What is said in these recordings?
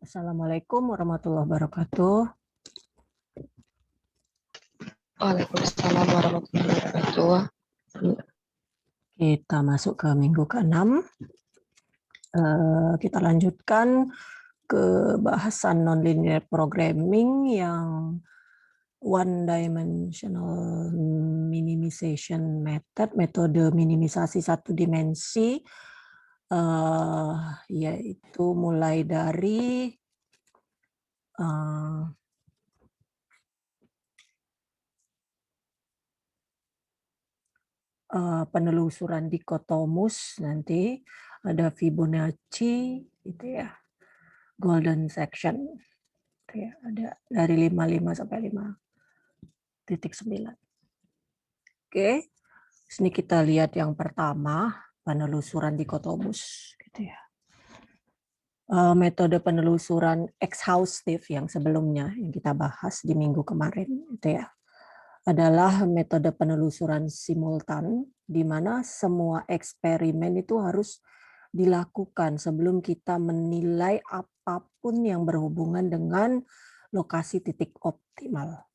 Assalamualaikum warahmatullahi wabarakatuh. Waalaikumsalam warahmatullahi wabarakatuh. Kita masuk ke minggu ke-6. Kita lanjutkan ke bahasan nonlinear programming yang one dimensional minimization method, metode minimisasi satu dimensi, yaitu mulai dari penelusuran dikotomus, nanti ada Fibonacci gitu ya, golden section gitu ya, ada dari 55 sampai 5.9. Oke, sini kita lihat yang pertama, penelusuran dikotomus gitu ya. Metode penelusuran exhaustive yang sebelumnya yang kita bahas di minggu kemarin itu ya, adalah metode penelusuran simultan di mana semua eksperimen itu harus dilakukan sebelum kita menilai apapun yang berhubungan dengan lokasi titik optimal.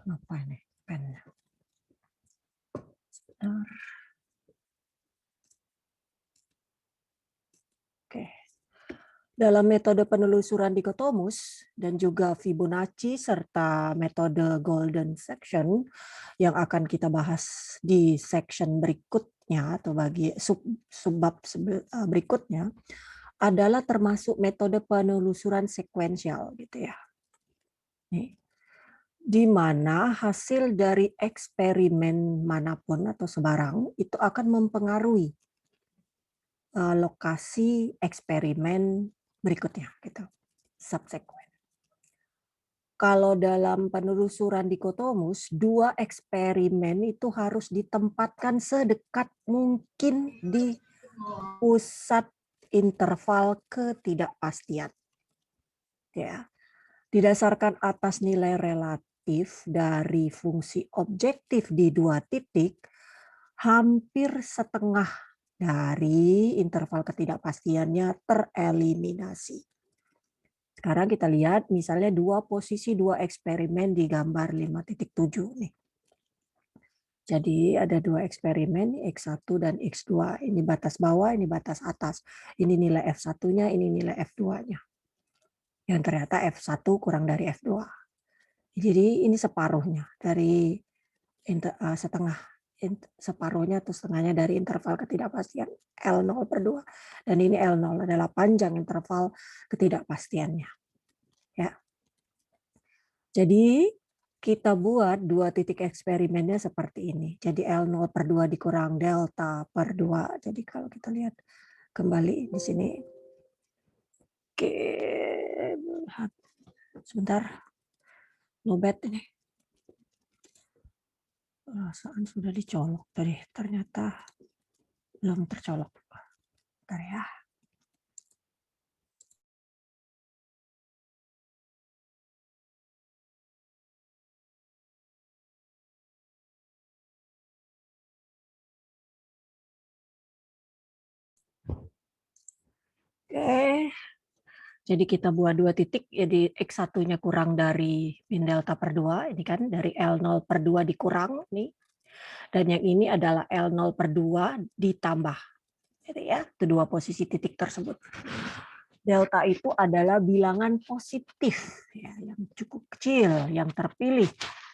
Kenapa ini pennya? Oke. Dalam metode penelusuran dikotomus dan juga Fibonacci serta metode golden section yang akan kita bahas di section berikutnya atau bagi subbab berikutnya adalah termasuk metode penelusuran sekuensial gitu ya. Nih. Di mana hasil dari eksperimen manapun atau sebarang itu akan mempengaruhi lokasi eksperimen berikutnya gitu, subsequent. Kalau dalam penelusuran dikotomus, dua eksperimen itu harus ditempatkan sedekat mungkin di pusat interval ketidakpastian. Ya. Didasarkan atas nilai relatif dari fungsi objektif di dua titik, hampir setengah dari interval ketidakpastiannya tereliminasi. Sekarang kita lihat misalnya dua posisi dua eksperimen di gambar 5.7 nih. Jadi ada dua eksperimen X1 dan X2. Ini batas bawah, ini batas atas. Ini nilai F1-nya, ini nilai F2-nya. Yang ternyata F1 kurang dari F2. Jadi ini separuhnya dari setengah, separuhnya atau setengahnya dari interval ketidakpastian L0/2. Dan ini L0 adalah panjang interval ketidakpastiannya. Ya. Jadi kita buat dua titik eksperimennya seperti ini. Jadi L0/2 dikurang delta per 2. Jadi kalau kita lihat kembali di sini. Oke. Sebentar. Lobet ini. Perasaan sudah dicolok tadi. Ternyata belum tercolok. Bentar ya. Oke, jadi kita buat dua titik, jadi X1-nya kurang dari min delta per 2, ini kan dari L0/2 dikurang, nih. Dan yang ini adalah L0/2 ditambah. Jadi ya, itu dua posisi titik tersebut. Delta itu adalah bilangan positif, ya, yang cukup kecil, yang terpilih.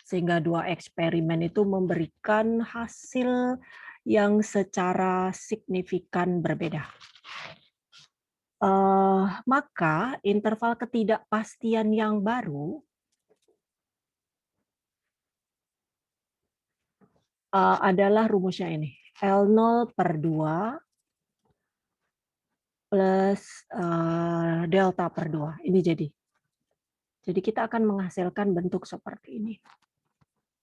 Sehingga dua eksperimen itu memberikan hasil yang secara signifikan berbeda. Maka interval ketidakpastian yang baru adalah rumusnya ini, L0/2 plus delta per 2. Ini jadi kita akan menghasilkan bentuk seperti ini.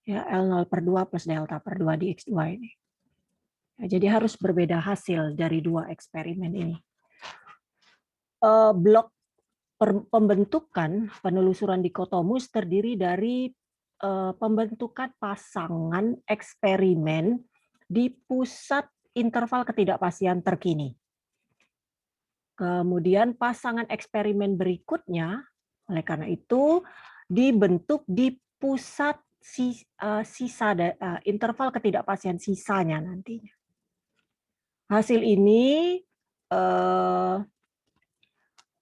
Ya, L0/2 plus delta per 2 di X2 ini. Ya, jadi harus berbeda hasil dari dua eksperimen ini. Blok pembentukan penelusuran dikotomus terdiri dari pembentukan pasangan eksperimen di pusat interval ketidakpastian terkini. Kemudian pasangan eksperimen berikutnya, oleh karena itu, dibentuk di pusat interval ketidakpastian sisanya nantinya. Hasil ini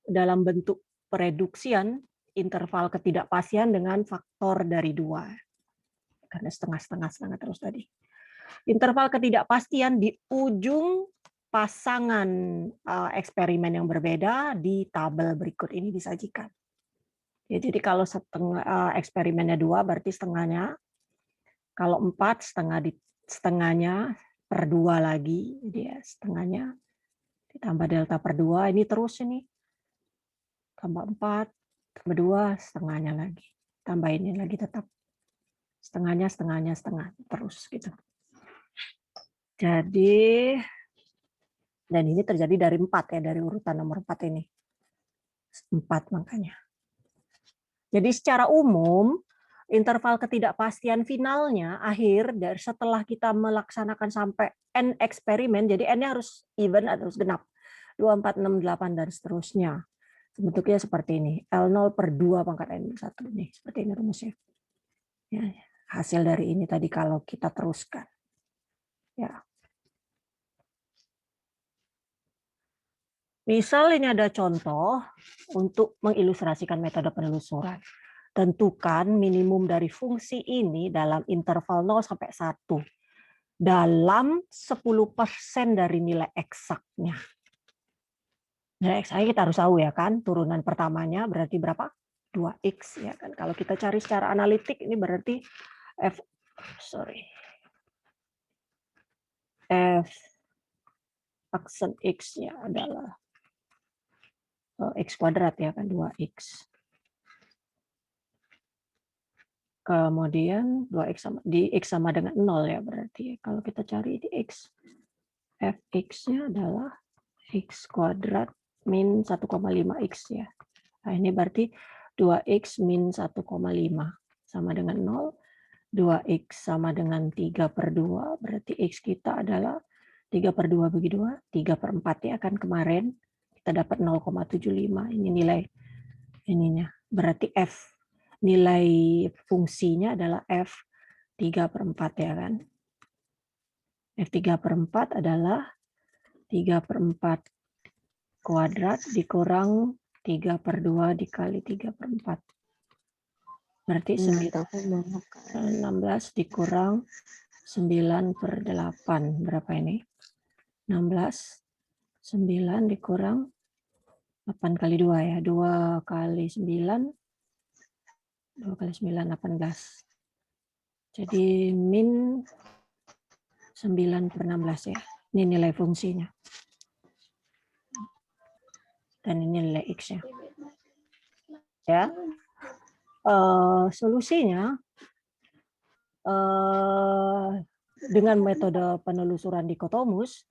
dalam bentuk pereduksian interval ketidakpastian dengan faktor dari 2. Karena setengah-setengah terus tadi. Interval ketidakpastian di ujung pasangan eksperimen yang berbeda di tabel berikut ini disajikan. Ya, jadi kalau eksperimennya 2 berarti setengahnya. Kalau 4 setengahnya per 2 lagi, jadi ya setengahnya ditambah delta per 2, ini terus ini. Tambah 4, tambah 2, setengahnya lagi. Tambah ini lagi tetap. Setengah, terus gitu. Jadi, dan ini terjadi dari 4 ya, dari urutan nomor 4 ini. 4 makanya. Jadi secara umum, interval ketidakpastian finalnya akhir dari setelah kita melaksanakan sampai N eksperimen, jadi N-nya harus even, harus genap. 2, 4, 6, 8, dan seterusnya. Bentuknya seperti ini. L0 per 2 pangkat N1. Nih, seperti ini rumusnya. Ya, hasil dari ini tadi kalau kita teruskan. Ya. Misal ini ada contoh untuk mengilustrasikan metode penelusuran. Tentukan minimum dari fungsi ini dalam interval 0 sampai 1 dalam 10% dari nilai eksaknya. Nilai eksaknya kita harus tahu ya kan, turunan pertamanya berarti berapa? 2x ya kan. Kalau kita cari secara analitik ini berarti f aksen x-nya adalah x kuadrat ya kan, 2x. Kemudian 2x di x sama dengan 0 ya berarti. Kalau kita cari di x, fx-nya adalah x kuadrat min 1,5x ya. Nah ini berarti 2x min 1,5 sama dengan 0. 2x sama dengan 3 per 2, berarti x kita adalah 3 per 2 bagi 2, 3 per 4 ya kan kemarin. Kita dapat 0,75, ini nilai ininya. Berarti f. Nilai fungsinya adalah f 3 per 4 ya kan. F 3 per 4 adalah 3 per 4 kuadrat dikurang 3 per 2 dikali 3 per 4. Berarti 16 dikurang 9 per 8. Berapa ini? 16. 9 dikurang 8 kali 2 ya. 2 kali 9. 2 kali 9, 18. Jadi min 9 per 16 ya. Ini nilai fungsinya. Dan ini nilai X-nya. Ya. Solusinya dengan metode penelusuran dikotomus,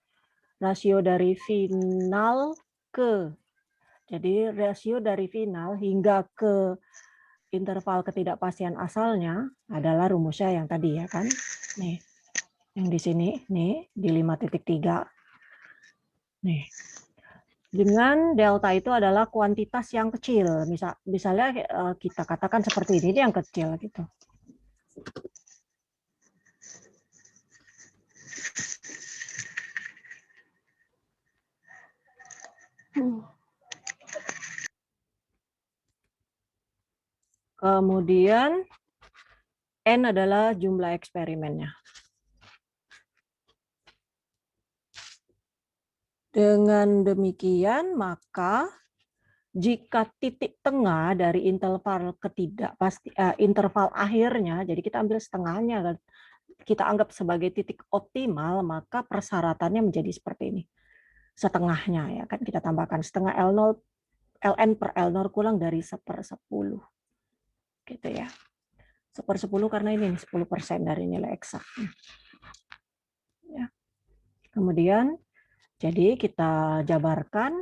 rasio dari final jadi rasio dari final hingga ke interval ketidakpastian asalnya adalah rumusnya yang tadi ya kan. Nih. Yang di sini nih di 5.3. Nih. Dengan delta itu adalah kuantitas yang kecil. Misalnya kita katakan seperti ini yang kecil gitu. Kemudian N adalah jumlah eksperimennya. Dengan demikian, maka jika titik tengah dari interval interval akhirnya, jadi kita ambil setengahnya, kita anggap sebagai titik optimal, maka persyaratannya menjadi seperti ini. Setengahnya ya kan kita tambahkan setengah L0 ln per L0 kurang dari 1/10. Gitu ya. 1/10 karena ini 10% dari nilai eksaknya. Ya. Kemudian jadi kita jabarkan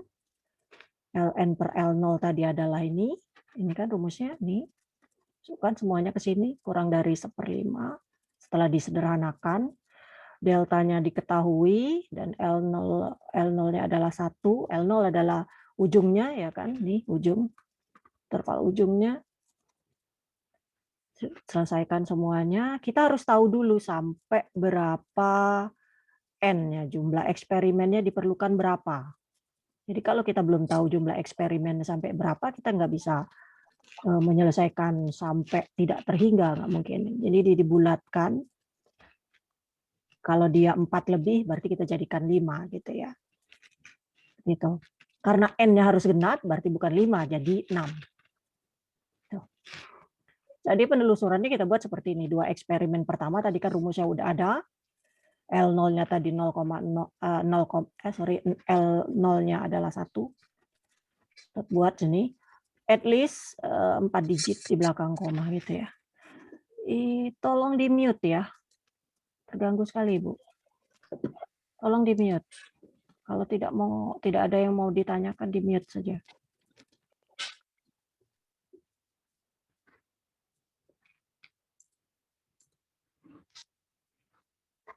ln per L0 tadi adalah ini kan rumusnya nih. Masukkan semuanya ke sini kurang dari 1/5 setelah disederhanakan deltanya diketahui, dan L0-nya adalah 1, L0 adalah ujungnya, ya kan, nih ujung, interval ujungnya. Selesaikan semuanya, kita harus tahu dulu sampai berapa N-nya, jumlah eksperimennya diperlukan berapa. Jadi kalau kita belum tahu jumlah eksperimen sampai berapa, kita nggak bisa menyelesaikan sampai tidak terhingga, nggak mungkin. Jadi dibulatkan, kalau dia 4 lebih, berarti kita jadikan 5 gitu ya. Gitu. Karena N-nya harus genap, berarti bukan 5, jadi 6. Tuh. Jadi penelusurannya kita buat seperti ini. 2 eksperimen pertama, tadi kan rumusnya udah ada. L0-nya tadi 0,0, L0-nya adalah 1. Buat sini, at least 4 digit di belakang koma gitu ya. Tolong di mute ya. Terganggu sekali, Bu. Tolong di mute. Kalau tidak ada yang mau ditanyakan, di mute saja.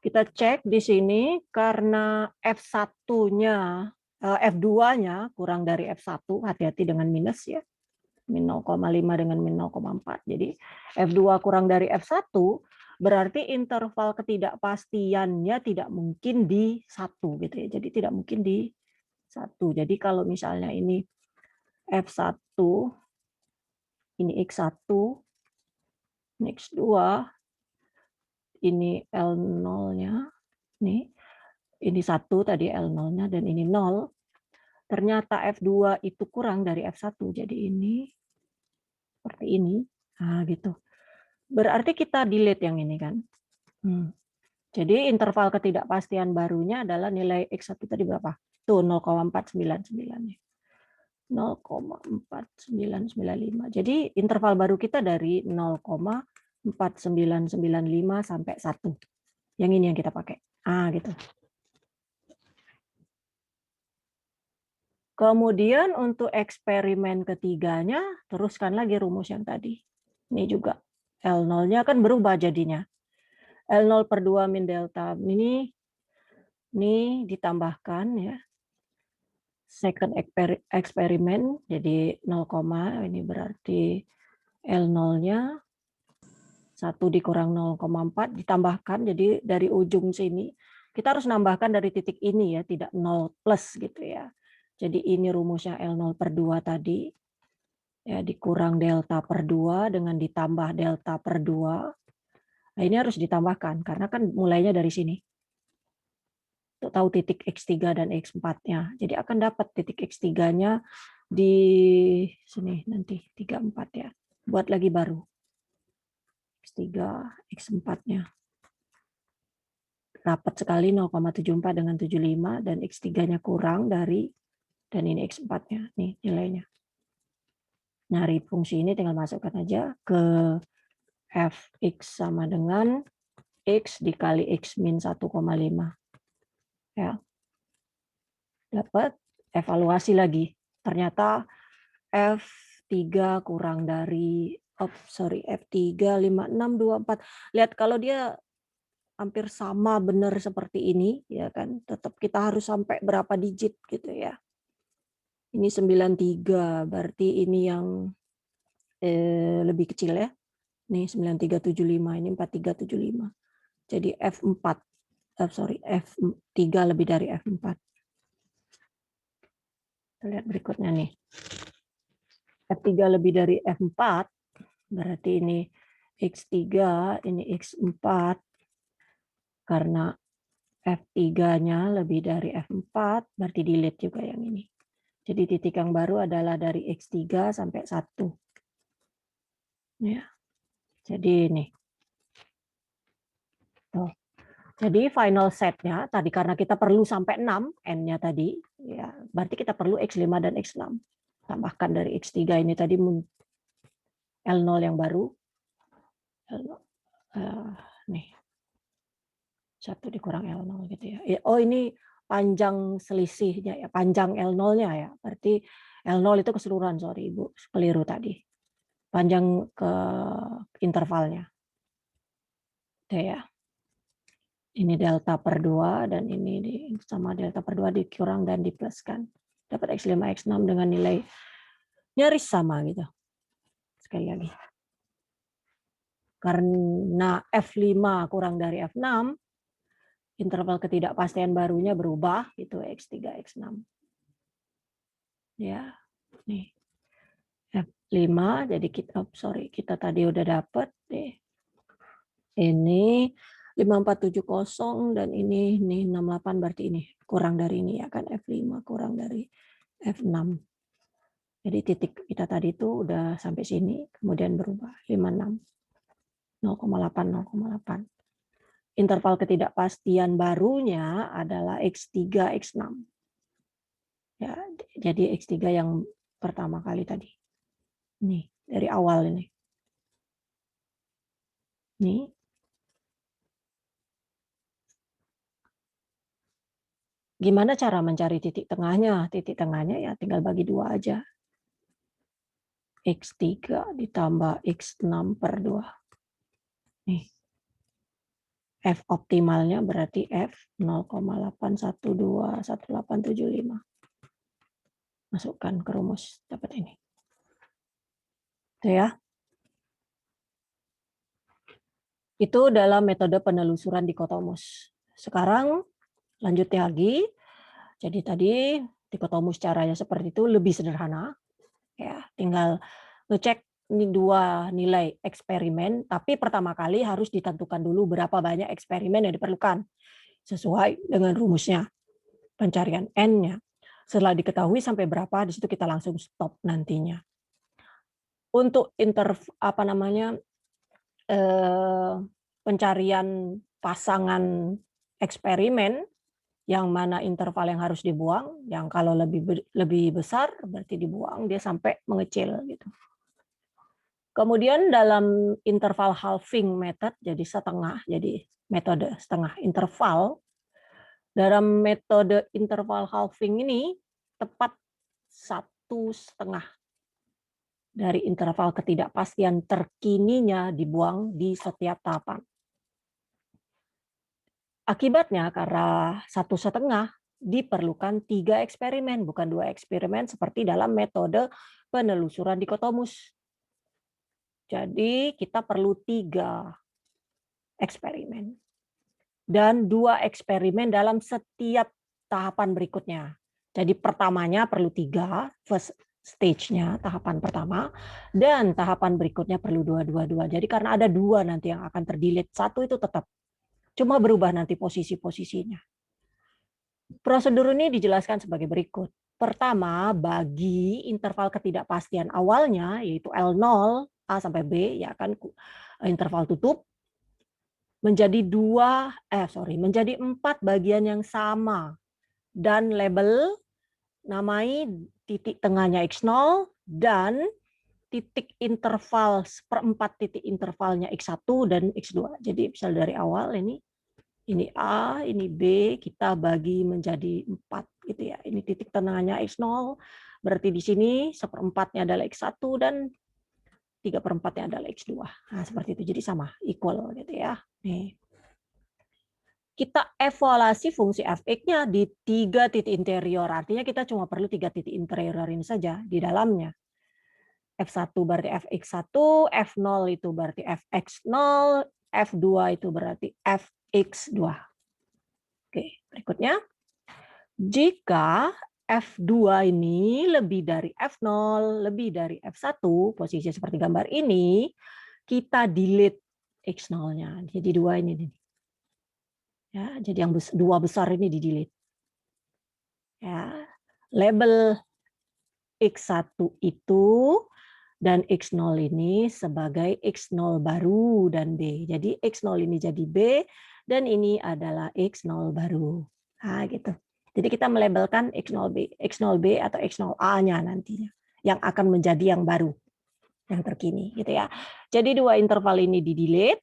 Kita cek di sini karena F1-nya, F2-nya kurang dari F1, hati-hati dengan minus ya. Min 0,5 dengan min 0,4. Jadi F2 kurang dari F1, berarti interval ketidakpastiannya tidak mungkin di 1 gitu ya. Jadi tidak mungkin di 1. Jadi kalau misalnya ini F1, ini X1, ini X2, ini L0-nya, nih, ini 1 tadi L0-nya, dan ini 0, ternyata F2 itu kurang dari F1, jadi ini seperti ini, nah gitu. Berarti kita delete yang ini kan. Jadi interval ketidakpastian barunya adalah nilai X1 tadi berapa? Tuh 0,499. 0,4995. Jadi interval baru kita dari 0,4995 sampai 1. Yang ini yang kita pakai. Gitu. Kemudian untuk eksperimen ketiganya, teruskan lagi rumus yang tadi. Ini juga. L0-nya kan berubah jadinya. L0 per 2 min delta ini ditambahkan ya. Second eksperimen, jadi 0, ini berarti L0-nya 1 dikurang 0,4 ditambahkan, jadi dari ujung sini kita harus nambahkan dari titik ini ya, tidak 0 plus gitu ya. Jadi ini rumusnya L0 per 2 tadi, ya dikurang delta per 2 dengan ditambah delta per 2. Nah ini harus ditambahkan, karena kan mulainya dari sini. Untuk tahu titik X3 dan X4-nya. Jadi akan dapat titik X3-nya di sini nanti 34 ya. Buat lagi baru. X3, X4-nya. Rapat sekali 0,74 dengan 75 dan X3-nya kurang dari, dan ini X4-nya nih nilainya. Nyari fungsi ini tinggal masukkan aja ke Fx sama dengan X dikali X min 1,5. Ya. Dapat, evaluasi lagi. Ternyata F3 kurang dari F3 5624. Lihat kalau dia hampir sama benar seperti ini ya kan, tetap kita harus sampai berapa digit gitu ya. Ini 93, berarti ini yang lebih kecil ya. Nih 9375, ini 4375. Jadi F3 lebih dari F4. Kita lihat berikutnya nih. F3 lebih dari F4, berarti ini X3, ini X4, karena F3-nya lebih dari F4, berarti delete juga yang ini. Jadi titik yang baru adalah dari X3 sampai 1. Ya. Jadi ini. Tuh. Jadi final setnya tadi karena kita perlu sampai 6, N-nya tadi, ya berarti kita perlu X5 dan X6. Tambahkan dari X3 ini tadi L0 yang baru. Nih. 1 dikurang L0 gitu ya. Oh ini panjang selisihnya ya, panjang L0-nya ya. Berarti L0 itu keseluruhan, sorry Ibu, keliru tadi. Panjang ke intervalnya. Itu ya. Ini delta per 2 dan ini sama delta per 2 dikurang dan dipluskan. Dapat X5, X6 dengan nilai nyaris sama gitu. Sekali lagi. Karena F5 kurang dari F6, interval ketidakpastian barunya berubah, itu X3, X6. Ya, nih. F5, jadi kita tadi udah dapat deh. Ini 5470 dan ini 68 berarti ini kurang dari ini ya kan, F5 kurang dari F6. Jadi titik kita tadi itu udah sampai sini, kemudian berubah 56 0,8 0,8. Interval ketidakpastian barunya adalah X3 X6. Ya, jadi X3 yang pertama kali tadi. Nih, dari awal ini. Nih. Gimana cara mencari titik tengahnya? Titik tengahnya ya tinggal bagi 2 aja. X3 ditambah X6 per 2. Nih. F optimalnya berarti F 0,8121875. Masukkan ke rumus, dapat ini. Itu ya. Itu dalam metode penelusuran dikotomus. Sekarang lanjutnya lagi. Jadi tadi dikotomus caranya seperti itu lebih sederhana. Ya, tinggal ngecek ini 2 nilai eksperimen, tapi pertama kali harus ditentukan dulu berapa banyak eksperimen yang diperlukan sesuai dengan rumusnya pencarian N-nya. Setelah diketahui sampai berapa, di situ kita langsung stop nantinya. Untuk pencarian pasangan eksperimen, yang mana interval yang harus dibuang, yang kalau lebih besar berarti dibuang, dia sampai mengecil gitu. Kemudian dalam interval halving method, jadi setengah, jadi metode setengah interval. Dalam metode interval halving ini tepat 1/2 dari interval ketidakpastian terkininya dibuang di setiap tahapan. Akibatnya karena 1/2 diperlukan 3 eksperimen, bukan 2 eksperimen seperti dalam metode penelusuran dikotomus. Jadi kita perlu 3 eksperimen. Dan 2 eksperimen dalam setiap tahapan berikutnya. Jadi pertamanya perlu 3, first stage-nya, tahapan pertama, dan tahapan berikutnya perlu 2. Jadi karena ada 2 nanti yang akan terdelete, 1 itu tetap. Cuma berubah nanti posisi-posisinya. Prosedur ini dijelaskan sebagai berikut. Pertama, bagi interval ketidakpastian awalnya, yaitu L0, A sampai B, ya kan interval tutup, menjadi 4 bagian yang sama. Dan label, namai titik tengahnya X0, dan titik interval, seperempat titik intervalnya X1 dan X2. Jadi misal dari awal ini A, ini B, kita bagi menjadi 4 gitu ya. Ini titik tengahnya X0, berarti di sini 1/4-nya adalah X1 dan 3/4-nya adalah X2. Nah, seperti itu. Jadi sama, equal gitu ya. Nih. Kita evaluasi fungsi fx-nya di 3 titik interior. Artinya kita cuma perlu 3 titik interior ini saja di dalamnya. F1 berarti fx1, F0 itu berarti fx0, F2 itu berarti fx2. Oke, berikutnya. Jika F2 ini lebih dari F0, lebih dari F1, posisi seperti gambar ini, kita delete X0-nya. Jadi 2 ini nih. Ya, jadi yang 2 besar ini di delete. Ya, label X1 itu dan X0 ini sebagai X0 baru dan B. Jadi X0 ini jadi B dan ini adalah X0 baru. Nah, gitu. Jadi kita melabelkan X0B, X0B atau X0A-nya nantinya yang akan menjadi yang baru, yang terkini gitu ya. Jadi 2 interval ini di delete,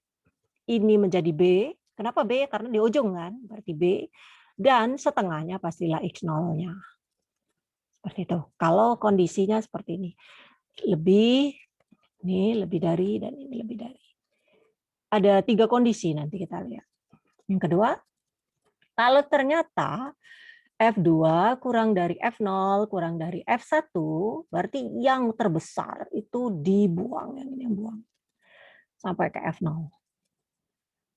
ini menjadi B. Kenapa B? Karena di ujung kan, berarti B. Dan setengahnya pastilah X0-nya. Seperti itu. Kalau kondisinya seperti ini. Ini lebih dari, dan ini lebih dari. Ada 3 kondisi nanti kita lihat. Yang kedua, kalau ternyata F2 kurang dari F0 kurang dari F1, berarti yang terbesar itu dibuang, yang ini yang buang sampai ke F0.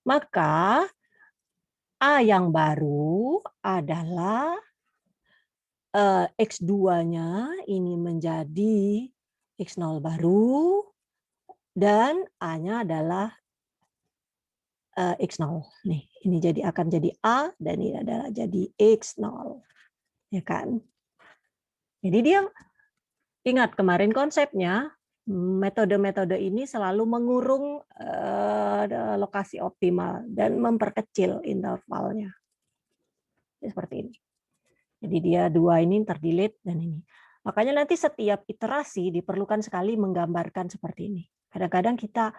Maka A yang baru adalah X2-nya ini menjadi X0 baru, dan A-nya adalah X0. Nih, ini akan jadi A, dan ini adalah jadi X0. Ya kan? Jadi dia, ingat kemarin konsepnya, metode-metode ini selalu mengurung lokasi optimal dan memperkecil intervalnya. Seperti ini. Jadi dia dua ini terdelete dan ini. Makanya nanti setiap iterasi diperlukan sekali menggambarkan seperti ini. Kadang-kadang kita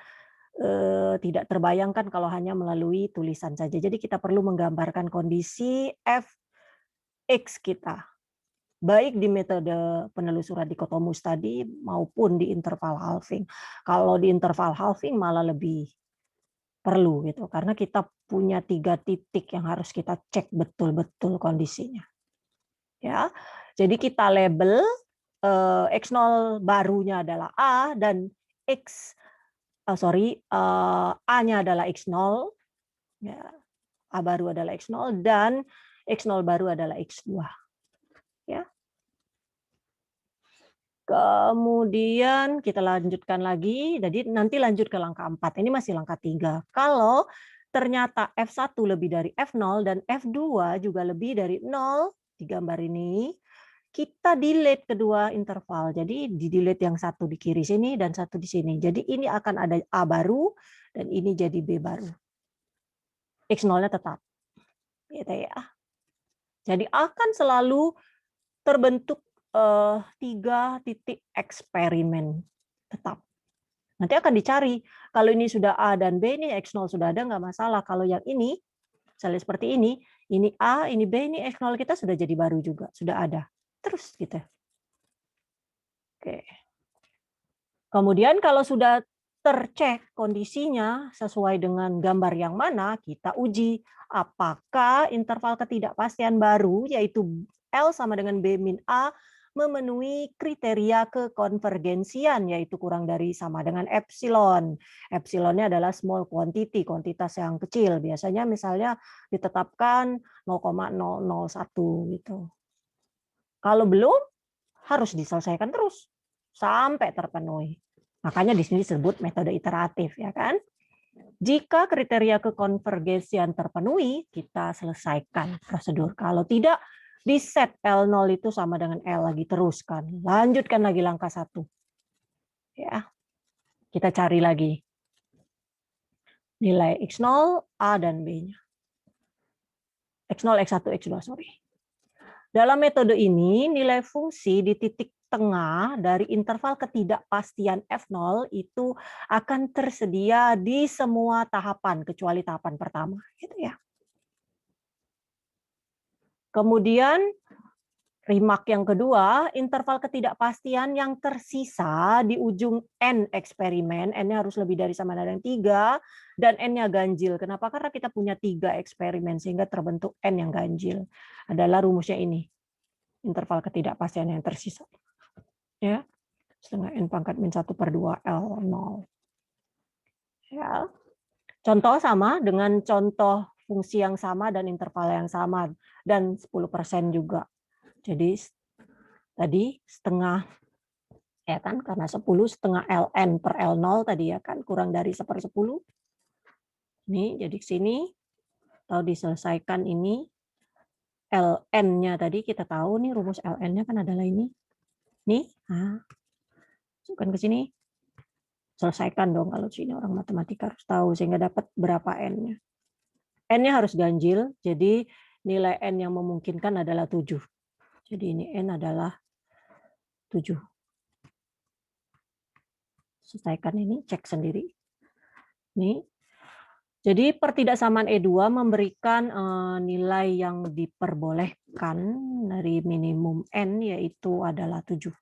tidak terbayangkan kalau hanya melalui tulisan saja. Jadi kita perlu menggambarkan kondisi fx kita. Baik di metode penelusuran dikotomus tadi maupun di interval halving. Kalau di interval halving malah lebih perlu gitu. Karena kita punya 3 titik yang harus kita cek betul-betul kondisinya. Ya, jadi kita label X0 barunya adalah A dan A-nya adalah X0, ya, A baru adalah X0 dan X0 baru adalah X2. Ya. Kemudian kita lanjutkan lagi, jadi nanti lanjut ke langkah 4. Ini masih langkah 3. Kalau ternyata F1 lebih dari F0 dan F2 juga lebih dari 0, di gambar ini, kita delete kedua interval. Jadi di delete yang satu di kiri sini dan satu di sini. Jadi ini akan ada A baru dan ini jadi B baru. X0-nya tetap. Gitu ya. Jadi akan selalu terbentuk 3 titik eksperimen tetap. Nanti akan dicari. Kalau ini sudah A dan B, ini X0 sudah ada, nggak masalah. Kalau yang ini, misalnya seperti ini A, ini B, ini X0 kita sudah jadi baru juga, sudah ada. Terus gitu. Oke. Kemudian kalau sudah tercek kondisinya sesuai dengan gambar yang mana, kita uji apakah interval ketidakpastian baru, yaitu L sama dengan B min A, memenuhi kriteria kekonvergensian, yaitu kurang dari sama dengan epsilon. Epsilonnya adalah small quantity, kuantitas yang kecil. Biasanya misalnya ditetapkan 0,001 gitu. Kalau belum, harus diselesaikan terus sampai terpenuhi. Makanya di sini disebut metode iteratif, ya kan? Jika kriteria kekonvergensian terpenuhi, kita selesaikan prosedur. Kalau tidak, di set L0 itu sama dengan L lagi, teruskan. Lanjutkan lagi langkah 1. Ya. Kita cari lagi nilai X0, A dan B-nya. X0, X1, X2, sorry. Dalam metode ini, nilai fungsi di titik tengah dari interval ketidakpastian F0 itu akan tersedia di semua tahapan, kecuali tahapan pertama. Gitu ya. Kemudian, remark yang kedua, interval ketidakpastian yang tersisa di ujung N eksperimen, N-nya harus lebih dari sama dengan 3, dan N-nya ganjil. Kenapa? Karena kita punya 3 eksperimen, sehingga terbentuk N yang ganjil. Adalah rumusnya ini. Interval ketidakpastian yang tersisa. Ya, setengah N pangkat min 1/2 L0. Ya. Contoh sama dengan contoh fungsi yang sama dan interval yang sama, dan 10% juga. Jadi tadi setengah, ya kan, karena 10 setengah ln per L0 tadi ya kan, kurang dari 1/10. Ini jadi sini, atau diselesaikan ini, ln-nya tadi kita tahu nih, rumus ln-nya kan adalah ini. Nih, nah, masukkan ke sini. Selesaikan dong, kalau sini orang matematika harus tahu, sehingga dapat berapa N-nya. N-nya harus ganjil, jadi nilai N yang memungkinkan adalah 7. Jadi ini N adalah 7. Selesaikan ini, cek sendiri. Nih. Jadi pertidaksamaan E2 memberikan nilai yang diperbolehkan dari minimum N, yaitu adalah 7.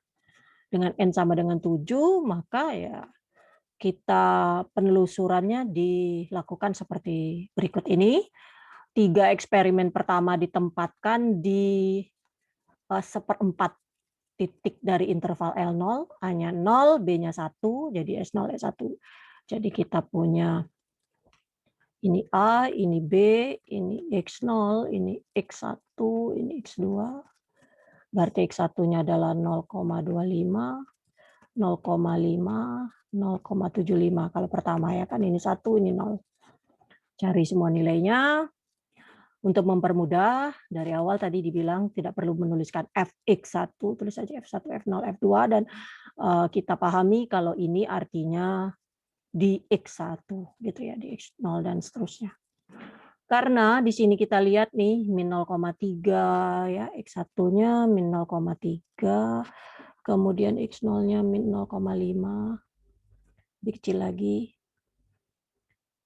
Dengan N sama dengan 7, maka ya kita penelusurannya dilakukan seperti berikut ini. 3 eksperimen pertama ditempatkan di 1/4 titik dari interval L0, A-nya 0, B-nya 1, jadi S0, S1. Jadi kita punya ini A, ini B, ini X0, ini X1, ini X2. Berarti X1-nya adalah 0,25, 0,5, 0,75. Kalau pertama ya kan ini 1, ini 0. Cari semua nilainya. Untuk mempermudah, dari awal tadi dibilang tidak perlu menuliskan Fx1, tulis saja F1, F0, F2, dan kita pahami kalau ini artinya di X1, gitu ya, di X0 dan seterusnya. Karena di sini kita lihat nih, min 0,3, ya, X1-nya min 0,3, kemudian X0-nya min 0,5, lebih kecil lagi,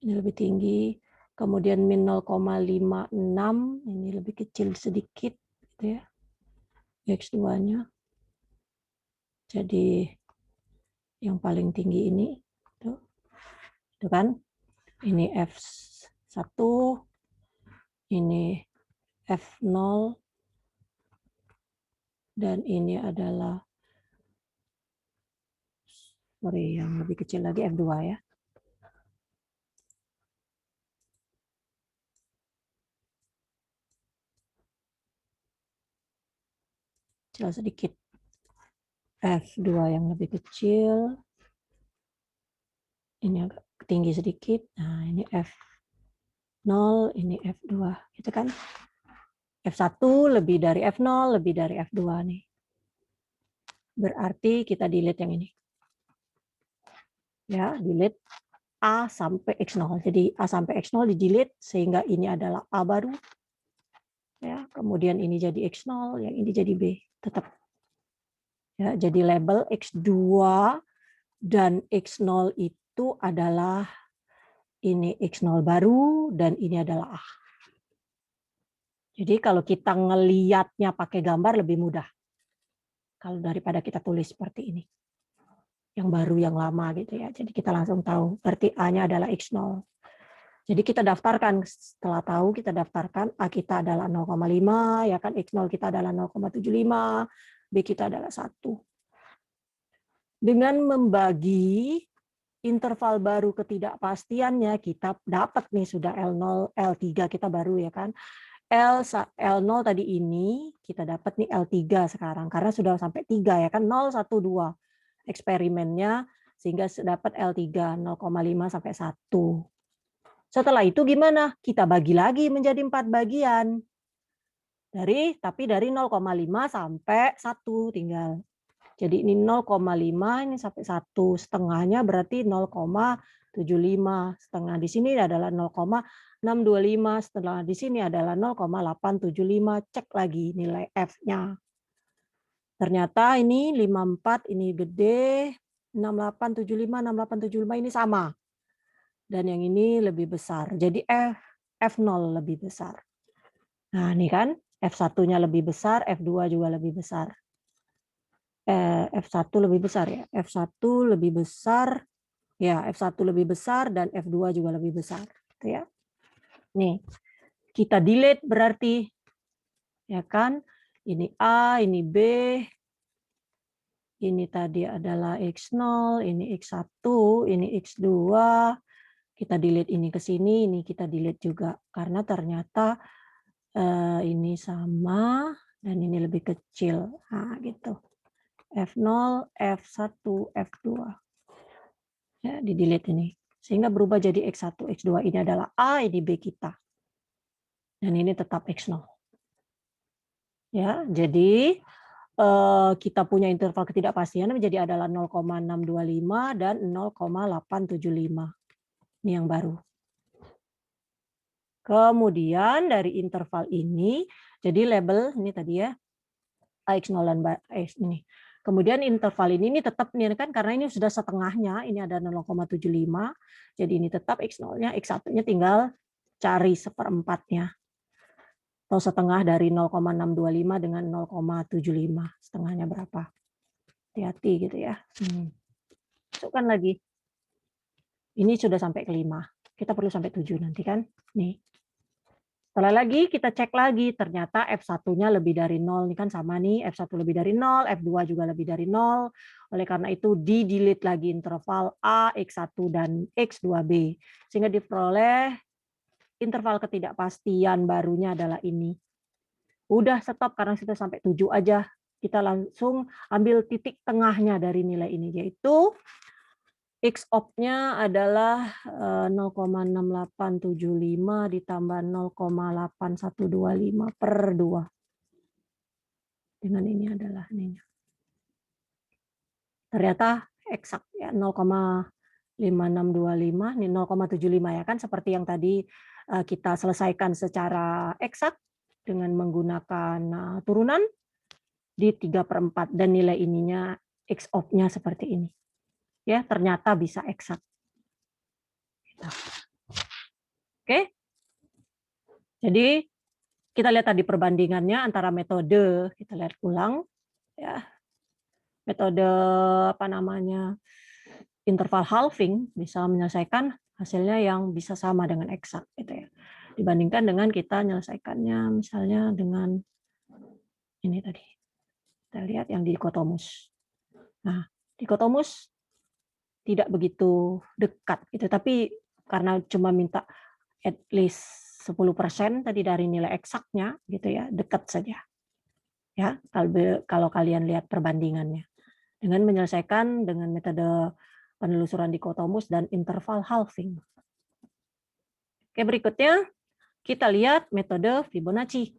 ini lebih tinggi, kemudian min 0,56, ini lebih kecil sedikit, gitu ya, X2-nya. Jadi yang paling tinggi ini, itu kan, ini F1, ini F0, dan ini adalah, sorry, yang lebih kecil lagi F2 ya. Kecil sedikit. F2 yang lebih kecil. Ini agak tinggi sedikit. Nah, ini F0, ini F2. Gitu kan? F1 lebih dari F0, lebih dari F2 nih. Berarti kita delete yang ini. Ya, delete A sampai X0. Jadi A sampai X0 di delete sehingga ini adalah A baru. Ya, kemudian ini jadi X0, yang ini jadi B. Tetap. Ya, jadi label X2 dan X0 itu adalah ini X0 baru dan ini adalah A. Jadi kalau kita ngelihatnya pakai gambar lebih mudah. Kalau daripada kita tulis seperti ini. Yang baru, yang lama gitu ya. Jadi kita langsung tahu. Berarti A-nya adalah X0. Jadi kita daftarkan, setelah tahu kita daftarkan A kita adalah 0,5, ya kan, X0 kita adalah 0,75, B kita adalah 1. Dengan membagi interval baru ketidakpastiannya, kita dapat nih sudah L0, L3 kita baru ya kan. L0 tadi ini kita dapat nih L3 sekarang karena sudah sampai 3 ya kan, 0, 1, 2 eksperimennya sehingga dapat L3 0,5 sampai 1. Setelah itu gimana? Kita bagi lagi menjadi 4 bagian. Tapi dari 0,5 sampai 1 tinggal. Jadi ini 0,5 ini sampai 1, setengahnya berarti 0,75. Setengah di sini adalah 0,625, setelah di sini adalah 0,875. Cek lagi nilai F-nya. Ternyata ini 54 ini gede, 6875, 6875 ini sama. Dan yang ini lebih besar. Jadi F0 lebih besar. Nah, ini kan F1-nya lebih besar, F2 juga lebih besar. F1 lebih besar ya. F1 lebih besar. Ya, F1 lebih besar dan F2 juga lebih besar, gitu ya. Nih, kita delete berarti ya kan? Ini A, ini B. Ini tadi adalah X0, ini X1, ini X2. Kita delete ini ke sini, ini kita delete juga. Karena ternyata ini sama dan ini lebih kecil. Nah, gitu. F0, F1, F2. Ya, di delete ini. Sehingga berubah jadi X1, X2. Ini adalah A, ini B kita. Dan ini tetap X0. Ya, jadi kita punya interval ketidakpastian menjadi adalah 0,625 dan 0,875. Ini yang baru. Kemudian dari interval ini, jadi label ini tadi ya, AX0 dan AX ini. Kemudian interval ini tetap nih kan karena ini sudah setengahnya, ini ada 0,75. Jadi ini tetap X0-nya, X1-nya tinggal cari seperempatnya. Atau setengah dari 0,625 dengan 0,75. Setengahnya berapa? Hati-hati gitu ya. Masukkan lagi. Ini sudah sampai ke 5. Kita perlu sampai 7 nanti kan. Nih. Setelah lagi kita cek lagi, ternyata F1-nya lebih dari 0. Ini kan sama nih, F1 lebih dari 0, F2 juga lebih dari 0. Oleh karena itu di-delete lagi interval A, X1, dan X2B. Sehingga diperoleh interval ketidakpastian barunya adalah ini. Udah stop karena sudah sampai 7 aja. Kita langsung ambil titik tengahnya dari nilai ini, yaitu X op-nya adalah 0,6875 ditambah 0,8125 per 2. Dengan ini adalah ininya. Ternyata eksak ya 0,5625, ini 0,75 ya kan, seperti yang tadi kita selesaikan secara eksak dengan menggunakan turunan di 3/4 dan nilai ininya X op-nya seperti ini. Ya, ternyata bisa eksak. Oke. Jadi kita lihat tadi perbandingannya antara metode, kita lihat ulang ya. Metode apa namanya? Interval halving bisa menyelesaikan hasilnya yang bisa sama dengan eksak gitu ya. Dibandingkan dengan kita menyelesaikannya misalnya dengan ini tadi. Kita lihat yang dikotomus. Nah, dikotomus tidak begitu dekat gitu, tapi karena cuma minta at least 10% tadi dari nilai eksaknya gitu ya, dekat saja. Ya, kalau kalian lihat perbandingannya dengan menyelesaikan dengan metode penelusuran dikotomus dan interval halving. Oke, berikutnya kita lihat metode Fibonacci.